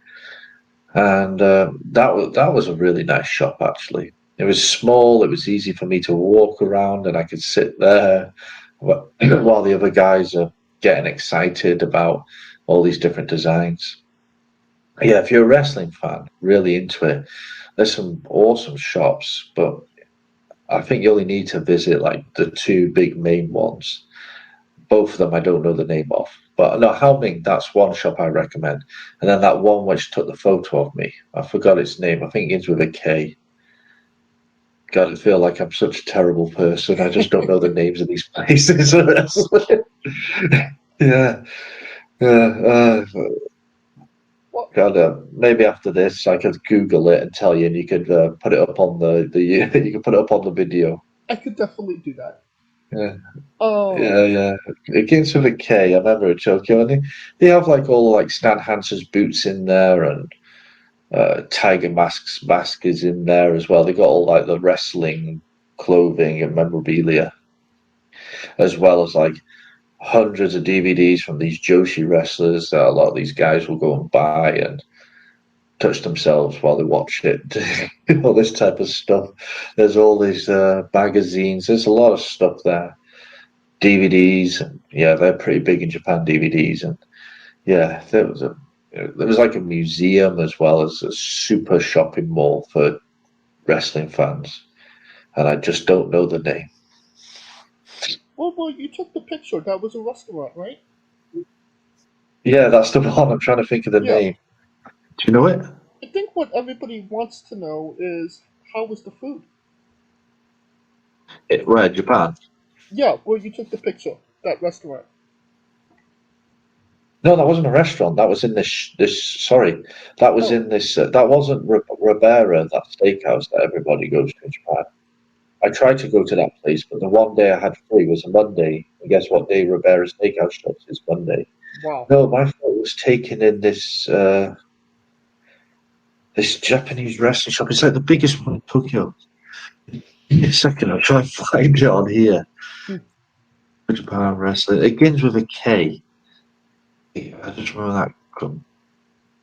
And that was a really nice shop, actually. It was small, it was easy for me to walk around, and I could sit there while the other guys are getting excited about all these different designs. Yeah, if you're a wrestling fan, really into it, there's some awesome shops, but I think you only need to visit like the two big main ones. Both of them I don't know the name of. But no, Hao Ming, that's one shop I recommend. And then that one which took the photo of me, I forgot its name. I think it ends with a K. God, I feel like I'm such a terrible person. I just don't know the names of these places. Yeah. God, maybe after this I could Google it and tell you, and you could put it up on you could put it up on the video. I could definitely do that. Yeah. Oh. Yeah. It begins with a K. I remember it, Tokyo. They have like all like Stan Hansen's boots in there, and Tiger Mask is in there as well. They got all like the wrestling clothing and memorabilia, as well as like hundreds of DVDs from these Joshi wrestlers that a lot of these guys will go and buy and touch themselves while they watch it. All this type of stuff. There's all these magazines. There's a lot of stuff there. DVDs. And yeah, they're pretty big in Japan, DVDs. And yeah, there was like a museum as well as a super shopping mall for wrestling fans. And I just don't know the name. Well, you took the picture. That was a restaurant, right? Yeah, that's the one. I'm trying to think of the name. Do you know it? I think what everybody wants to know is, how was the food? Where, Japan? Yeah, where you took the picture, that restaurant. No, that wasn't a restaurant. That was in sorry. That was in this, that wasn't Ribera, that steakhouse that everybody goes to in Japan. I tried to go to that place, but the one day I had free was a Monday. And guess what day Ribera Steakhouse shuts is? Monday. Wow. No, my photo was taken in this this Japanese wrestling shop. It's like the biggest one in Tokyo. Give me a second, I'll try and find it on here. Japan wrestling. It begins with a K. I just remember that. God,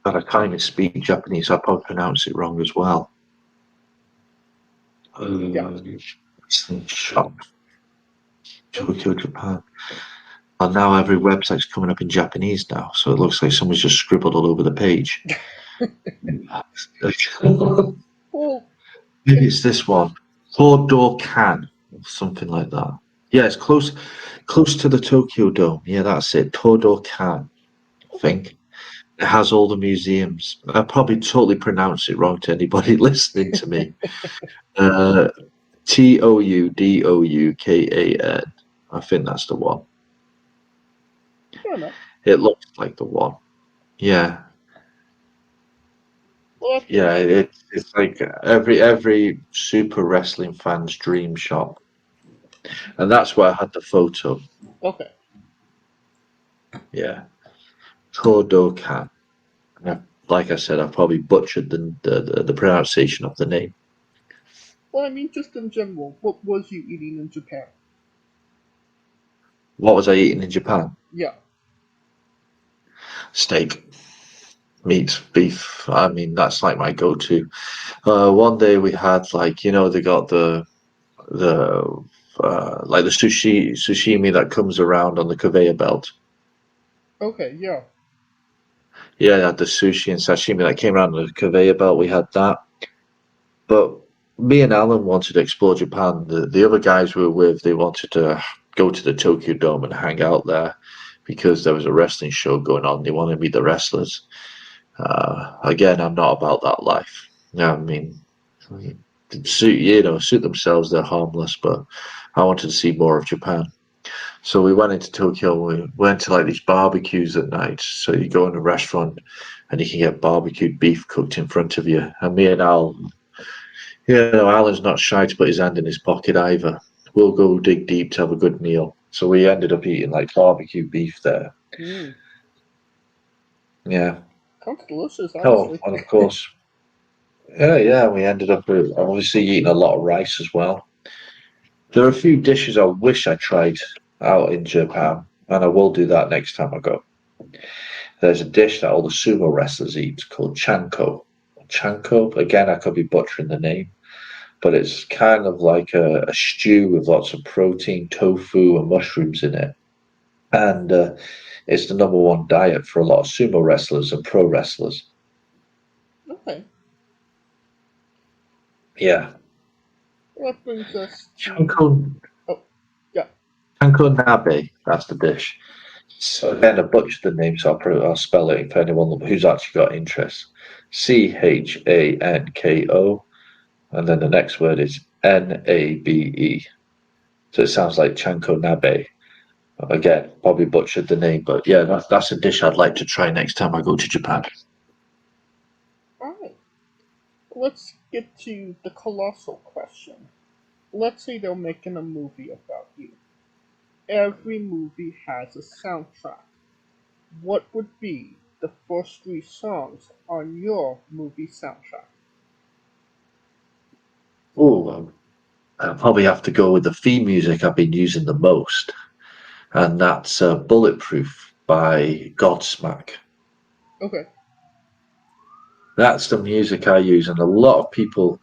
I can't even speak Japanese, so I'll probably pronounce it wrong as well. Shop. Tokyo, Japan. And now every website's coming up in Japanese now, so it looks like someone's just scribbled all over the page. Maybe it's this one. Todokan, or something like that. Yeah, it's close to the Tokyo Dome. Yeah, that's it. Todokan, I think. It has all the museums. I probably totally pronounce it wrong to anybody listening to me. Toudoukan. I think that's the one. Fair enough. It looks like the one. Yeah. Well, Yeah, it's like every super wrestling fan's dream shop. And that's where I had the photo. Okay. Yeah. Kodokan. Like I said, I've probably butchered the pronunciation of the name. Well, I mean, just in general, what was you eating in Japan? What was I eating in Japan? Yeah. Steak, meat, beef. I mean, that's like my go-to. One day we had they got the like the sashimi that comes around on the conveyor belt. Okay, yeah. Yeah, I had the sushi and sashimi that came around on the conveyor belt. We had that. But me and Alan wanted to explore Japan. The other guys we were with, they wanted to go to the Tokyo Dome and hang out there because there was a wrestling show going on. They wanted to meet the wrestlers. Again, I'm not about that life. I mean, suit themselves, they're harmless, but I wanted to see more of Japan. So we went into Tokyo. We went to like these barbecues at night. So you go in a restaurant and you can get barbecued beef cooked in front of you. And me and Al, Alan's not shy to put his hand in his pocket either. We'll go dig deep to have a good meal. So we ended up eating like barbecue beef there. Mm. Yeah. Sounds delicious, Oh, honestly. and of course, yeah, we ended up obviously eating a lot of rice as well. There are a few dishes I wish I tried out in Japan, and I will do that next time I go. There's a dish that all the sumo wrestlers eat called chanko. Chanko, again, I could be butchering the name, but it's kind of like a stew with lots of protein, tofu, and mushrooms in it. And it's the number one diet for a lot of sumo wrestlers and pro wrestlers. Okay. Yeah. That brings us to... Chanko. Oh, yeah. Chanko nabe, that's the dish. So again, I butchered the name, so I'll spell it for anyone who's actually got interest. Chanko, and then the next word is Nabe. So it sounds like Chanko nabe. Again, probably butchered the name, but yeah, that's a dish I'd like to try next time I go to Japan. Alright. Let's get to the colossal question. Let's say they're making a movie about you. Every movie has a soundtrack. What would be the first 3 songs on your movie soundtrack? Oh, I'll probably have to go with the theme music I've been using the most, and that's Bulletproof by Godsmack. Okay. That's the music I use, and a lot of people,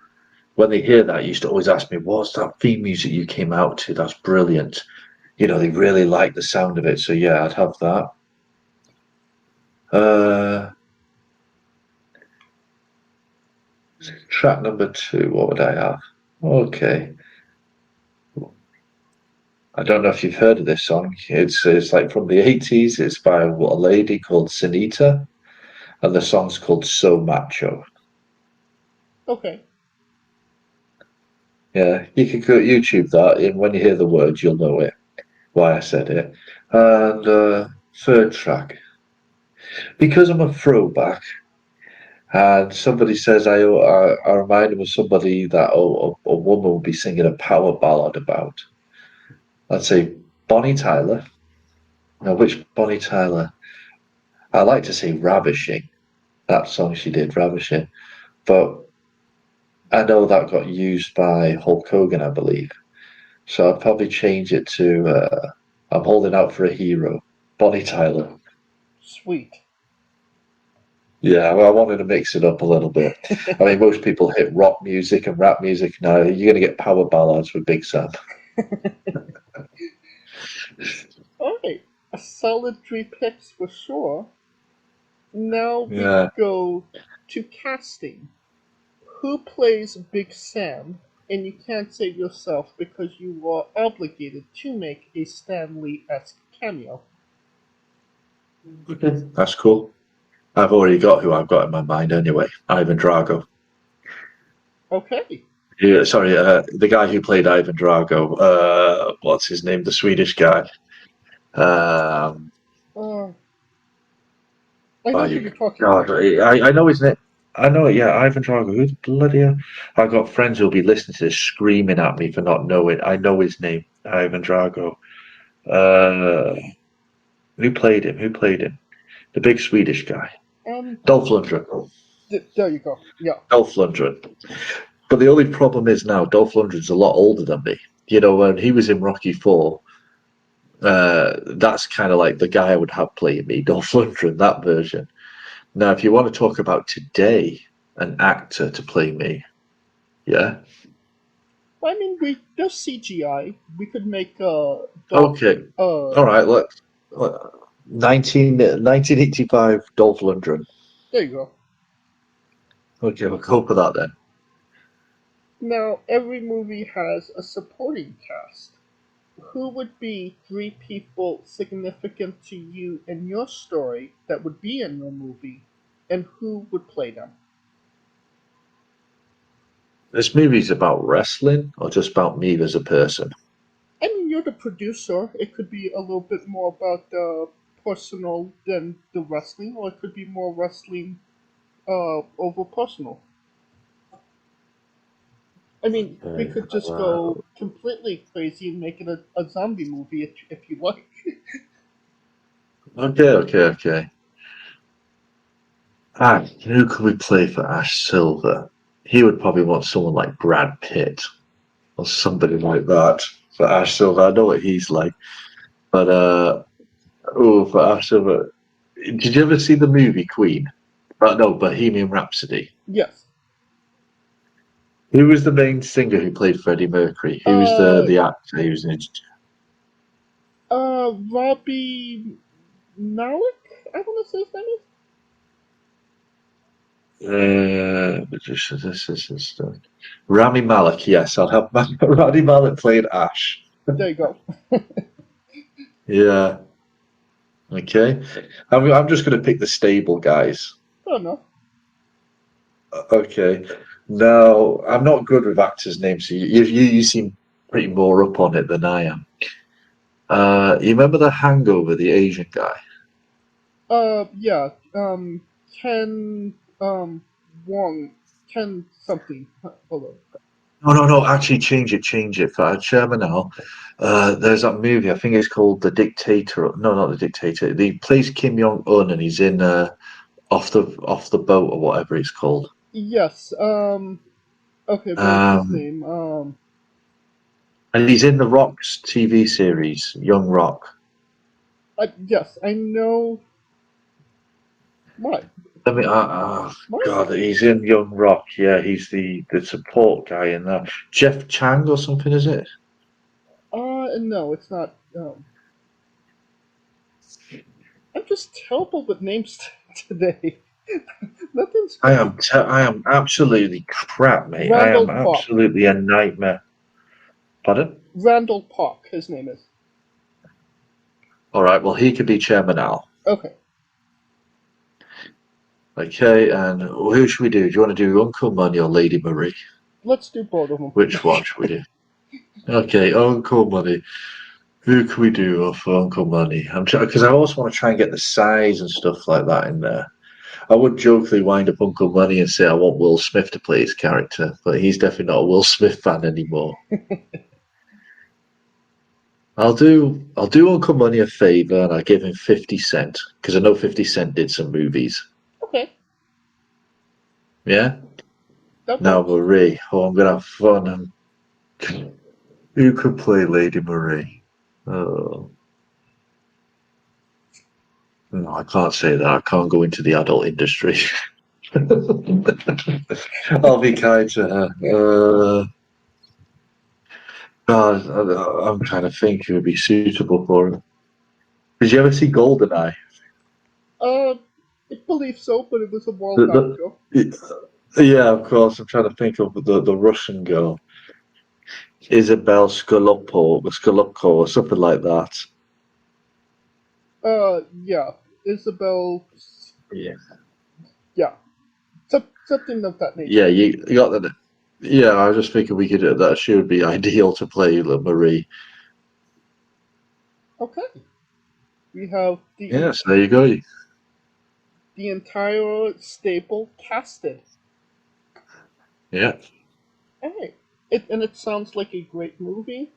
when they hear that, used to always ask me, "What's that theme music you came out to? That's brilliant." They really like the sound of it. So yeah, I'd have that. Track number 2, what would I have? Okay. I don't know if you've heard of this song. It's like from the 80s. It's by a lady called Sunita, and the song's called So Macho. Okay. Yeah, you can go YouTube that, and when you hear the words, you'll know it, why I said it. And third track, because I'm a throwback, and somebody says I remind him of somebody that a woman will be singing a power ballad about. I'd say Bonnie Tyler. Now, which Bonnie Tyler? I like to say Ravishing. That song she did, Ravishing. But I know that got used by Hulk Hogan, I believe. So I'd probably change it to I'm Holding Out for a Hero, Bonnie Tyler. Sweet. Yeah, well, I wanted to mix it up a little bit. I mean, most people hit rock music and rap music. Now you're going to get power ballads with Big Sam. Alright. A solid 3 picks for sure. Now we Yeah. go to casting. Who plays Big Sam? And you can't say yourself because you are obligated to make a Stan Lee-esque cameo. Okay. That's cool. I've already got who I've got in my mind anyway. Ivan Drago. Okay. Yeah, sorry, the guy who played Ivan Drago. What's his name? The Swedish guy. I know who you're talking God, about. I know his name. I know it. Yeah, Ivan Drago. Who the bloody hell? I got friends who'll be listening to this screaming at me for not knowing. I know his name, Ivan Drago. Who played him? Who played him? The big Swedish guy. Dolph Lundgren. There you go. Yeah. Dolph Lundgren. But the only problem is now Dolph Lundgren's a lot older than me. You know, when he was in Rocky IV, that's kind of like the guy I would have playing me, Dolph Lundgren, that version. Now, if you want to talk about today, an actor to play me, yeah. I mean, there's CGI. We could make Okay. All right. Let's 1985 Dolph Lundgren. There you go. Okay, we'll go for that then. Now, every movie has a supporting cast. Who would be 3 people significant to you in your story that would be in your movie, and who would play them? This movie's about wrestling or just about me as a person? I mean, you're the producer. It could be a little bit more about personal than the wrestling, or it could be more wrestling over personal. I mean, we could just go completely crazy and make it a zombie movie if you like. Okay. Who could we play for Ash Silver? He would probably want someone like Brad Pitt or somebody like that for Ash Silver. I know what he's like, but for Ash Silver, did you ever see the movie Queen? No, Bohemian Rhapsody. Yes. Who was the main singer who played Freddie Mercury? Who was the actor who was in it? Robbie Malik? I want to say his name is. Rami Malek, yes, I'll have Rami Malek playing Ash. There you go. Yeah. Okay. I'm just going to pick the stable guys. Oh no. Okay. Now, I'm not good with actors' names, so you seem pretty more up on it than I am. You remember The Hangover, the Asian guy? Yeah. Ken, Wang, Ken something. Hold on. No, actually change it. For Sherman now, there's that movie, I think it's called The Dictator. No, not The Dictator. He plays Kim Jong-un and he's in Off the Boat or whatever it's called. Yes. Okay, what's his name? And he's in the Rock's TV series, Young Rock. Yes, I know. What? I mean, God, he's in Young Rock. Yeah, he's the support guy in that. Jeff Chang or something, is it? No, it's not. I'm just terrible with names today. Nothing's. I am absolutely crap, mate. Randall I am Park. absolutely a nightmare. Pardon? Randall Park, his name is. All right, well, he could be Chairman Al. Okay. Okay, and who should we do? Do you want to do Uncle Money or Lady Marie? Let's do both of them. Which one should we do? Okay, Uncle Money. Who can we do for Uncle Money? Because I also want to try and get the size and stuff like that in there. I would jokingly wind up Uncle Money and say I want Will Smith to play his character, but he's definitely not a Will Smith fan anymore. I'll do Uncle Money a favor and I'll give him 50 Cent because I know 50 Cent did some movies. Okay. Yeah? Okay. Now Marie. Oh, I'm gonna have fun. Who could play Lady Marie? Oh. No, I can't say that. I can't go into the adult industry. I'll be kind to her. God, I'm trying to think who would be suitable for it. Did you ever see GoldenEye? I believe so, but it was a while back ago. Yeah, of course. I'm trying to think of the Russian girl. Isabel Skolopko or something like that. Yeah. Isabel. Yeah. Yeah. Something of that nature. Yeah, you got that. Yeah, I was just thinking we could that she would be ideal to play Marie. Okay. We have Yes, there you go. the entire stable casted. Yeah. Hey, it sounds like a great movie,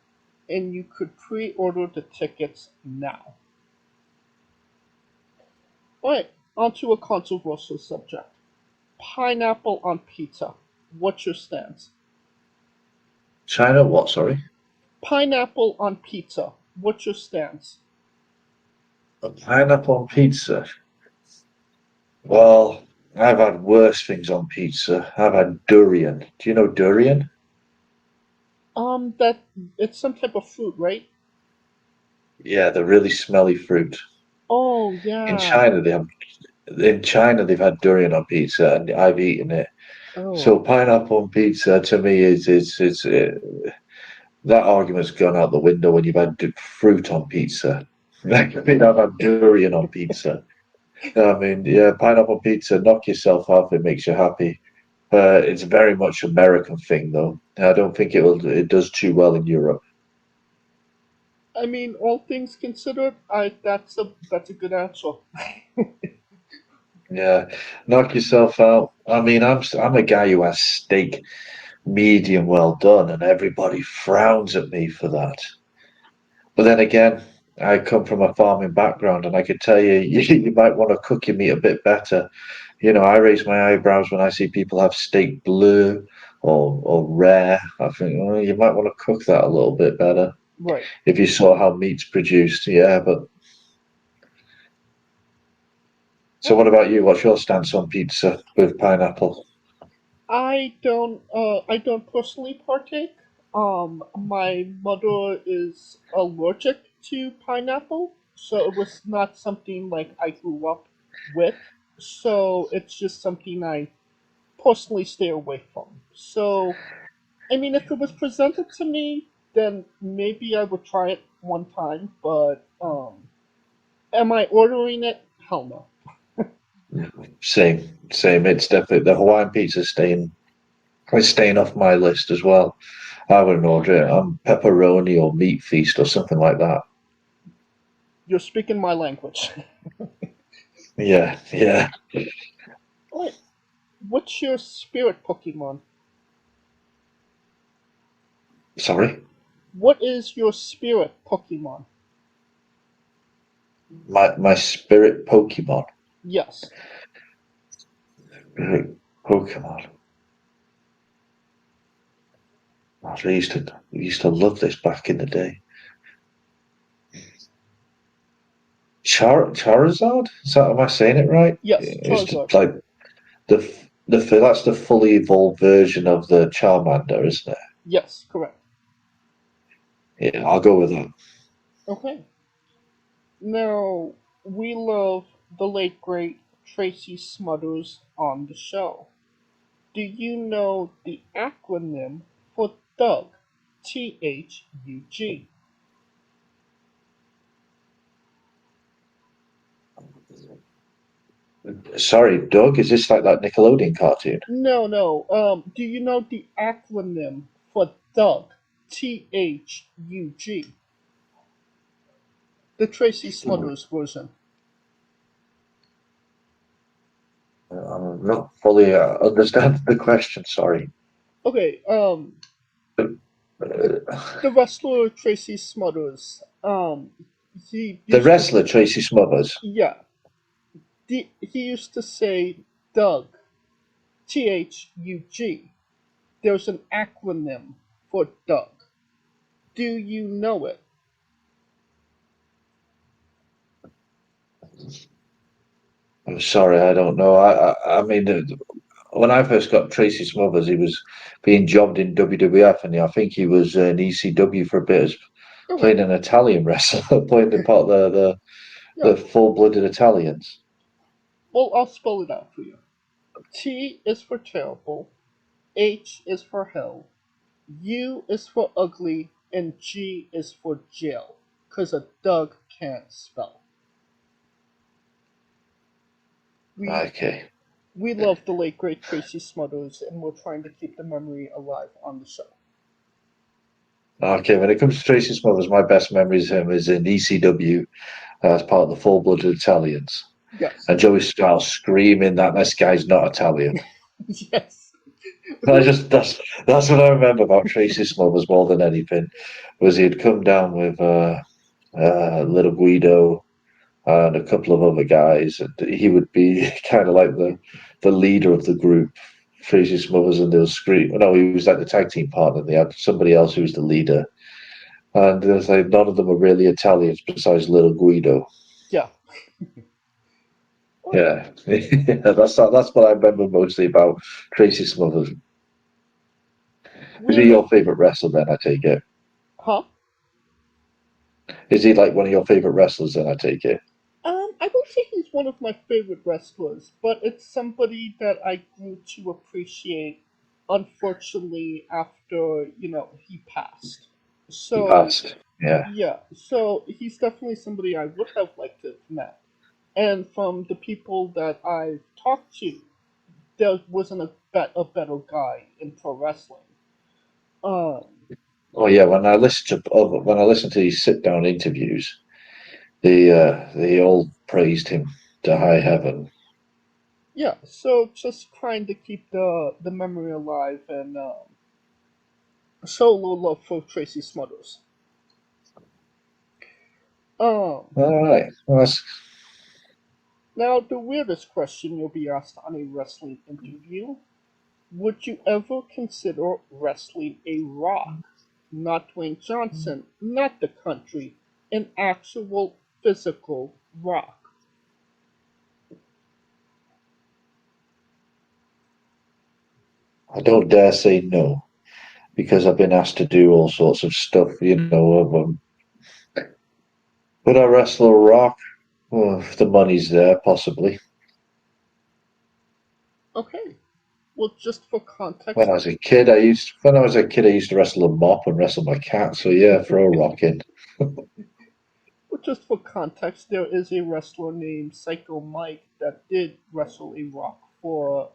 and you could pre-order the tickets now. Alright, onto a controversial subject. Pineapple on pizza. What's your stance? China, what? Sorry. Pineapple on pizza. What's your stance? A pineapple on pizza. Well, I've had worse things on pizza. I've had durian. Do you know durian? That it's some type of fruit, right? Yeah, the really smelly fruit. Oh In yeah. China, they've had durian on pizza, and I've eaten it. So Oh. pineapple on pizza to me is that argument's gone out the window when you've had fruit on pizza. Like, I mean, I've had durian on pizza. I mean, yeah, pineapple pizza, knock yourself off. It makes you happy. It's very much American thing, though. I don't think it does too well in Europe. I mean, all things considered, that's a good answer. Yeah, knock yourself out. I mean, I'm a guy who has steak medium well done, and everybody frowns at me for that. But then again, I come from a farming background, and I could tell you, you might want to cook your meat a bit better. You know, I raise my eyebrows when I see people have steak bleu or rare. I think, oh, you might want to cook that a little bit better Right. if you saw how meat's produced. Yeah, but so what about you? What's your stance on pizza with pineapple? I don't personally partake. My mother is allergic to pineapple, so it was not something like I grew up with. So it's just something I personally stay away from. So, I mean, if it was presented to me, then maybe I would try it one time. But am I ordering it? Hell no. Same, same. It's definitely the Hawaiian pizza staying off my list as well. I wouldn't order it on pepperoni or meat feast or something like that. You're speaking my language. Yeah, yeah. Alright, what's your spirit Pokemon? Sorry, What is your spirit Pokemon? my spirit Pokemon. Yes. Spirit Pokemon. I used to love this back in the day. Charizard? Am I saying it right? Yes, It's Charizard. like that's the fully evolved version of the Charmander, isn't it? Yes, correct. Yeah, I'll go with that. Okay. Now, we love the late great Tracy Smothers on the show. Do you know the acronym for Thug? THUG. Sorry, Doug, is this like that Nickelodeon cartoon? No, no. Do you know the acronym for Thug? THUG. The Tracy Smothers version. I'm not fully understand the question, sorry. Okay, Uh, the wrestler Tracy Smothers. He the used to, wrestler Tracy Smothers. yeah, he used to say Doug, THUG. There's an acronym for Doug. Do you know it? I'm sorry, I don't know. I mean, when I first got Tracy Smothers, he was being jobbed in WWF, and I think he was in ECW for a bit, Okay, playing an Italian wrestler, playing the part yeah. the full-blooded Italians. Well, I'll spell it out for you. T is for terrible, H is for hell, U is for ugly, and G is for jail. 'Cause a Doug can't spell. We Okay. We love the late great Tracy Smothers, and we're trying to keep the memory alive on the show. Okay, when it comes to Tracy Smothers, my best memories of him is in ECW as part of the Full Blooded Italians. Yes. And Joey Styles screaming that this guy's not Italian. Yes. That's what I remember about Tracy Smothers more than anything, was he'd come down with Little Guido and a couple of other guys, and he would be kind of like the leader of the group. Tracy Smothers, and they'll scream. No, he was like the tag team partner. They had somebody else who was the leader, and it was like none of them were really Italians besides Little Guido. Yeah. Yeah, that's what I remember mostly about Tracy Smothers. Is he your favorite wrestler then? I take it. Huh? Is he like one of your favorite wrestlers then? I take it. I don't think he's one of my favorite wrestlers, but it's somebody that I grew to appreciate. Unfortunately, after he passed. So He passed. Yeah. yeah, so he's definitely somebody I would have liked to have met. And from the people that I've talked to, there wasn't a better guy in pro wrestling. Oh yeah, when I listen to these sit down interviews, they all praised him to high heaven. Yeah, so just trying to keep the memory alive and show a little love for Tracy Smothers. All right. Well, Now, the weirdest question you'll be asked on a wrestling interview: would you ever consider wrestling a rock? Not Dwayne Johnson, not the country, an actual physical rock. I don't dare say no, because I've been asked to do all sorts of stuff. Would I wrestle a rock? Well, if the money's there, possibly. Okay. Well, just for context. When I was a kid, I used to wrestle a mop and wrestle my cat. So yeah, throw a rock in. Well, just for context, there is a wrestler named Psycho Mike that did wrestle a rock for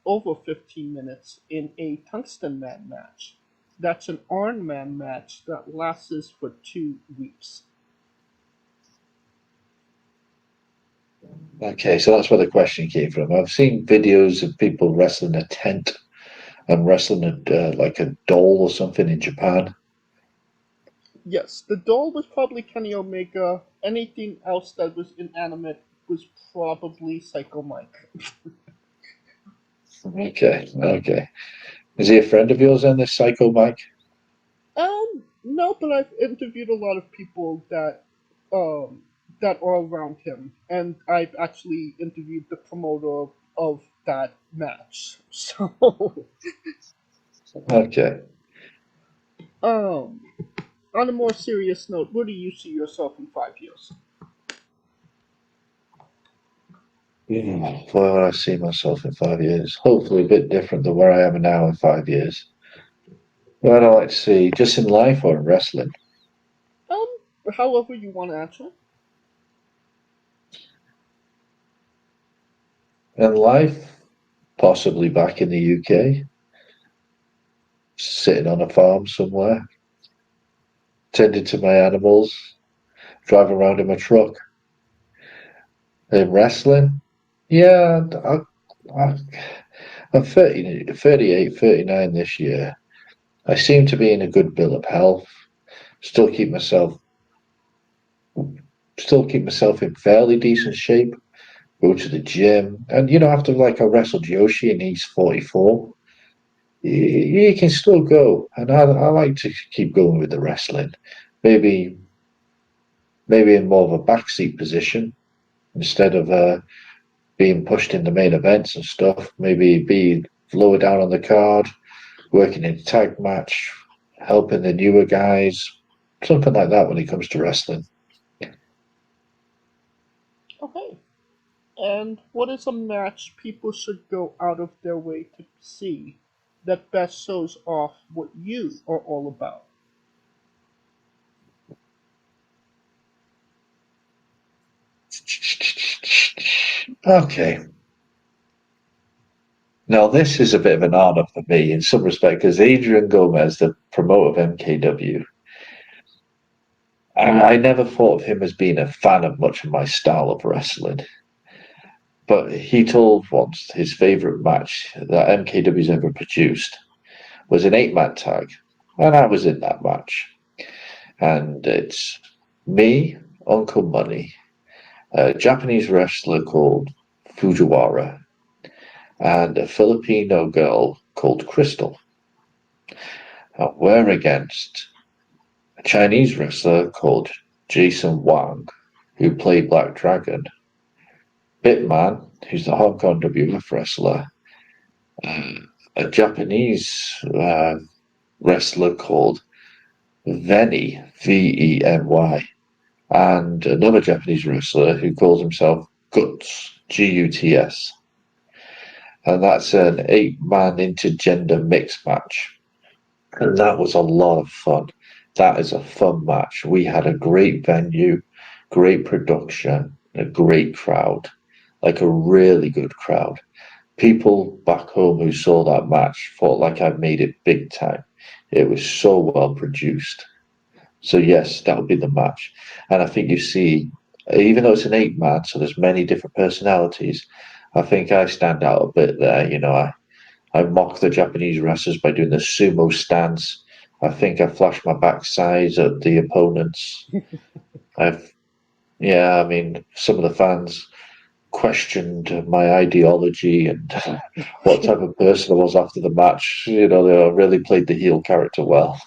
over 15 minutes in a Tungsten Man match. That's an Iron Man match that lasts for 2 weeks. Okay, so that's where the question came from. I've seen videos of people wrestling a tent and wrestling like a doll or something in Japan. Yes, the doll was probably Kenny Omega. Anything else that was inanimate was probably Psycho Mike. Okay. Is he a friend of yours then, this Psycho Mike? No, but I've interviewed a lot of people that are around him, and I've actually interviewed the promoter of that match. So, Okay. on a more serious note, where do you see yourself in 5 years? Where would I see myself in 5 years? Hopefully a bit different than where I am now in 5 years. Where would I like to see, just in life or in wrestling? However you want to answer. In life, possibly back in the UK, sitting on a farm somewhere, tending to my animals, driving around in my truck. In wrestling, yeah, I'm 30, 38, 39 this year. I seem to be in a good bill of health. Still keep myself in fairly decent shape. Go to the gym, and after like I wrestled Yoshi and he's 44, you can still go. And I like to keep going with the wrestling. Maybe in more of a backseat position instead of being pushed in the main events and stuff. Maybe be lower down on the card, working in a tag match, helping the newer guys, something like that when it comes to wrestling. Okay. And what is a match people should go out of their way to see that best shows off what you are all about? Okay. Now, this is a bit of an honor for me in some respect because Adrian Gomez, the promoter of MKW, I never thought of him as being a fan of much of my style of wrestling. But he told once his favorite match that MKW's ever produced was an 8-man tag, and I was in that match. And it's me, Uncle Money, a Japanese wrestler called Fujiwara, and a Filipino girl called Crystal. And we're against a Chinese wrestler called Jason Wang, who played Black Dragon, Bitman, who's the Hong Kong WF wrestler, a Japanese wrestler called Veny, Veny, and another Japanese wrestler who calls himself Guts, Guts. And that's an 8-man intergender mixed match. And that was a lot of fun. That is a fun match. We had a great venue, great production, a great crowd, like a really good crowd. People back home who saw that match thought like I made it big time. It was so well produced. So yes, that would be the match. And I think you see, even though it's an 8-man, so there's many different personalities, I think I stand out a bit there. I mock the Japanese wrestlers by doing the sumo stance. I think I flash my backside at the opponents. I mean, some of the fans questioned my ideology and what type of person I was after the match. They really played the heel character well.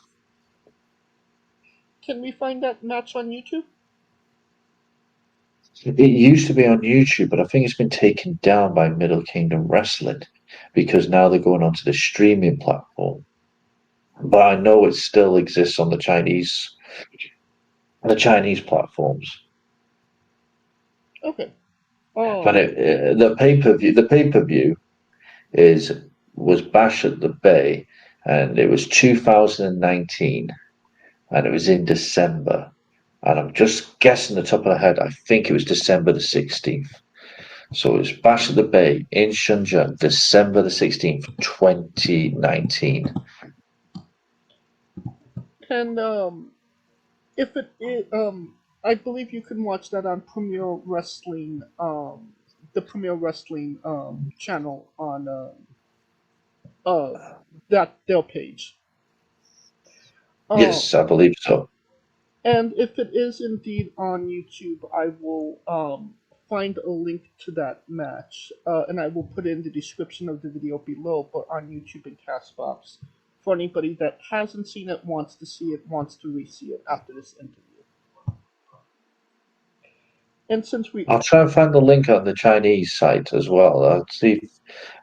Can we find that match on YouTube? It used to be on YouTube, but I think it's been taken down by Middle Kingdom Wrestling because now they're going onto the streaming platform. But I know it still exists on the Chinese platforms. Okay. But the pay-per-view was Bash at the Bay, and it was 2019, and it was in December. And I'm just guessing the top of the head. I think it was December the 16th. So it was Bash at the Bay in Shenzhen, December the 16th, 2019. And if it is, I believe you can watch that on Premier Wrestling, the Premier Wrestling channel on their page. Yes, I believe so. And if it is indeed on YouTube, I will find a link to that match, and I will put it in the description of the video below, but on YouTube and Castbox, for anybody that hasn't seen it, wants to see it, wants to re-see it after this interview. And since I'll try and find the link on the Chinese site as well. I'll see.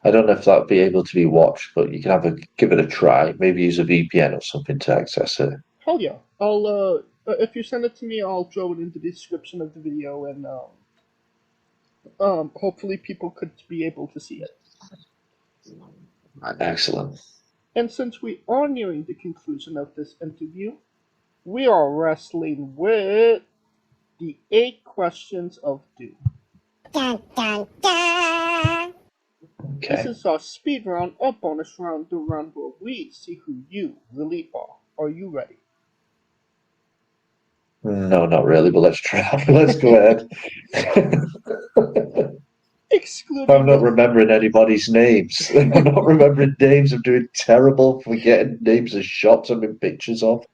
I don't know if that'll be able to be watched, but you can give it a try. Maybe use a VPN or something to access it. Hell yeah! I'll if you send it to me, I'll throw it in the description of the video, and hopefully people could be able to see it. Excellent. And since we are nearing the conclusion of this interview, we are wrestling with the 8 questions of doom. Dun, dun, dun. Okay. This is our speed round or bonus round, the round where we see who you really are. Are you ready? No, not really, but let's try. Let's go ahead. I'm not remembering anybody's names. I'm not remembering names. I'm doing terrible, forgetting names of shops I'm in pictures of.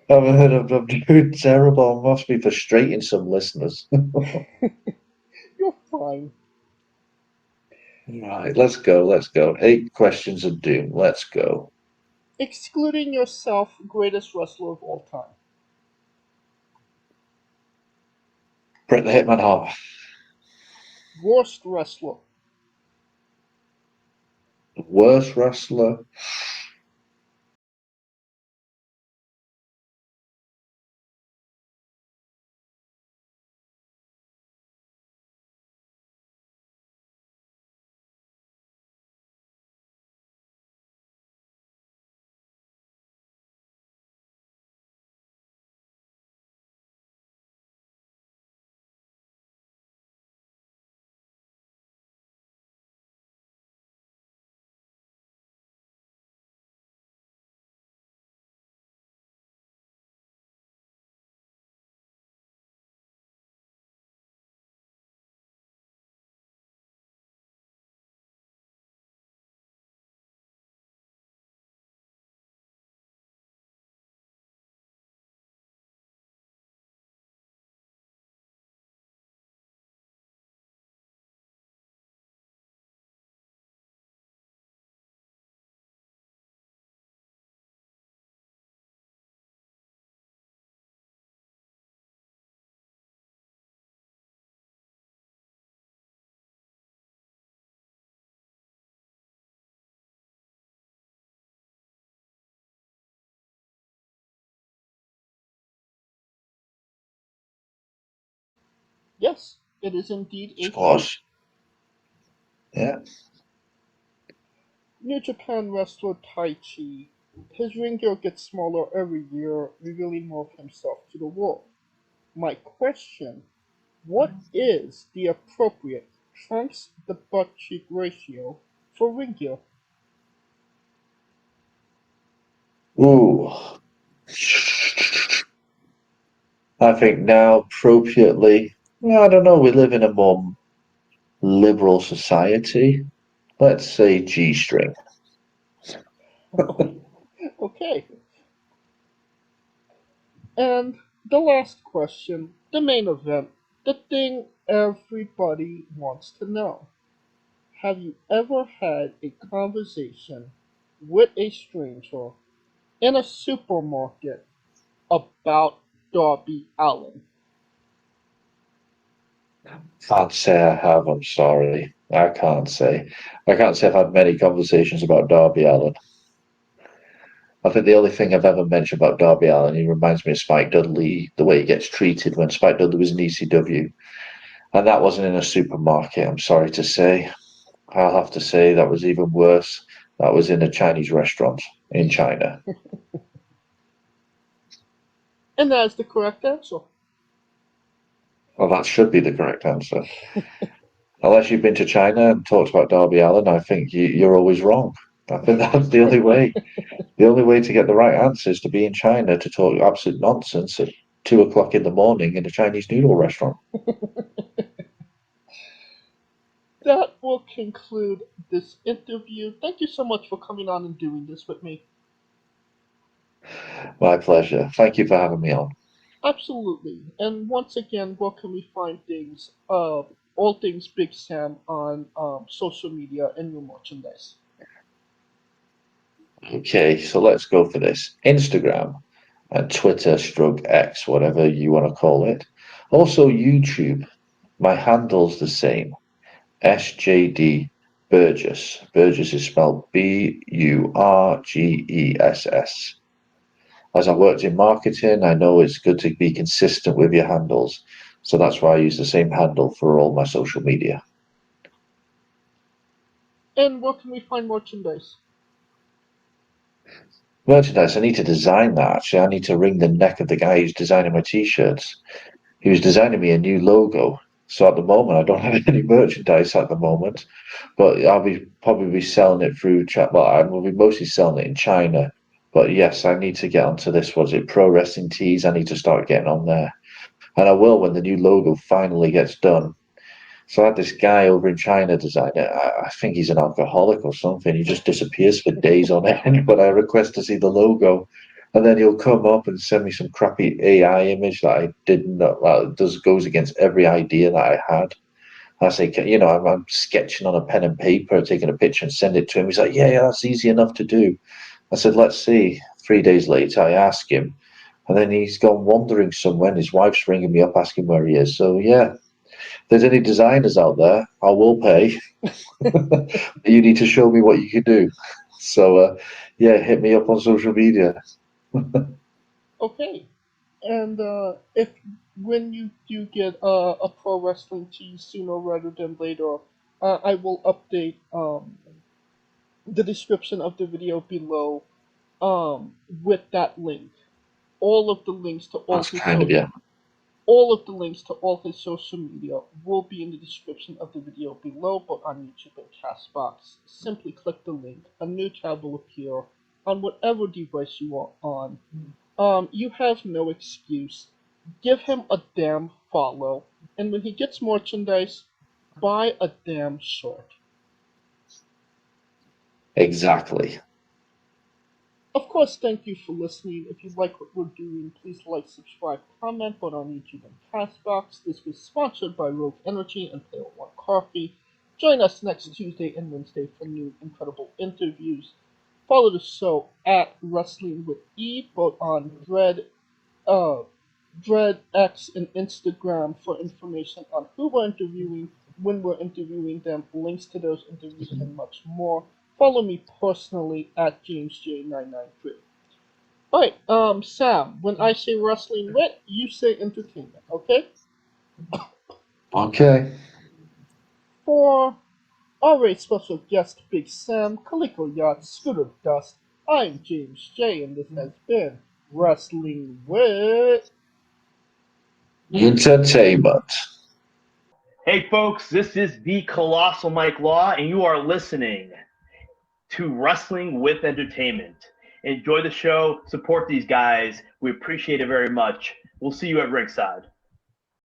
I'm doing terrible. I must be frustrating some listeners. You're fine. Right, let's go. 8 questions of doom. Let's go. Excluding yourself, greatest wrestler of all time. Bret the Hitman Hart. Worst wrestler. Worst wrestler. Yes, it is indeed a Squash. Yeah. New Japan wrestler Taichi. His ring gear gets smaller every year, revealing more of himself to the world. My question: what is the appropriate trunks to butt cheek ratio for ring gear? Ooh. I think now appropriately, I don't know, we live in a more liberal society. Let's say G string. Okay. And the last question, the main event, the thing everybody wants to know. Have you ever had a conversation with a stranger in a supermarket about Darby Allin? Can't say I have, I'm sorry. I can't say. I can't say I've had many conversations about Darby Allin. I think the only thing I've ever mentioned about Darby Allin, he reminds me of Spike Dudley, the way he gets treated when Spike Dudley was in ECW. And that wasn't in a supermarket, I'm sorry to say. I'll have to say that was even worse. That was in a Chinese restaurant in China. And that is the correct answer. Well, that should be the correct answer. Unless you've been to China and talked about Darby Allin, I think you're always wrong. I think that's the only way. The only way to get the right answer is to be in China to talk absolute nonsense at 2 o'clock in the morning in a Chinese noodle restaurant. That will conclude this interview. Thank you so much for coming on and doing this with me. My pleasure. Thank you for having me on. Absolutely. And once again, where can we find things, all things Big Sam on social media and your merchandise? Okay, so let's go for this. Instagram and Twitter stroke X, whatever you want to call it. Also YouTube. My handle's the same. SJD Burgess. Burgess is spelled Burgess. As I worked in marketing, I know it's good to be consistent with your handles. So that's why I use the same handle for all my social media. And where can we find merchandise? Merchandise, I need to design that actually. I need to ring the neck of the guy who's designing my t-shirts. He was designing me a new logo. So at the moment, I don't have any merchandise at the moment, but I'll be probably selling it through chat. Well, I will be mostly selling it in China. But yes, I need to get onto this. Was it Pro Wrestling Tees? I need to start getting on there. And I will when the new logo finally gets done. So I had this guy over in China design it. I think he's an alcoholic or something. He just disappears for days on end when I request to see the logo. And then he'll come up and send me some crappy AI image that I didn't know. Well, it goes against every idea that I had. I say, I'm sketching on a pen and paper, taking a picture and send it to him. He's like, yeah, that's easy enough to do. I said, let's see. 3 days later, I ask him. And then he's gone wandering somewhere and his wife's ringing me up asking where he is. So, yeah. If there's any designers out there, I will pay. You need to show me what you can do. So, yeah, hit me up on social media. Okay. And if when you do get a pro wrestling tee sooner rather than later, I will update the description of the video below with that link. All of the links to all That's kind of, yeah. all of the links to all his social media will be in the description of the video below, but on YouTube and Castbox. Simply click the link. A new tab will appear on whatever device you are on. You have no excuse. Give him a damn follow, and when he gets merchandise, buy a damn shirt. Exactly. Of course, thank you for listening. If you like what we're doing, please like, subscribe, comment, both on YouTube and Castbox. This was sponsored by Rogue Energy and Player One Coffee. Join us next Tuesday and Wednesday for new incredible interviews. Follow the show at Wrestling with E, both on Dread X and Instagram for information on who we're interviewing, when we're interviewing them, links to those interviews, and much more. Follow me personally at JamesJ993. Alright, Sam, when I say wrestling wit, you say entertainment, okay? Okay. For our special guest, Big Sam, Calico Yacht, Scooter Dust, I'm James J, and this has been Wrestling with Entertainment. Hey folks, this is the Colossal Mike Law, and you are listening to Wrestling with Entertainment. Enjoy the show, support these guys. We appreciate it very much. We'll see you at ringside.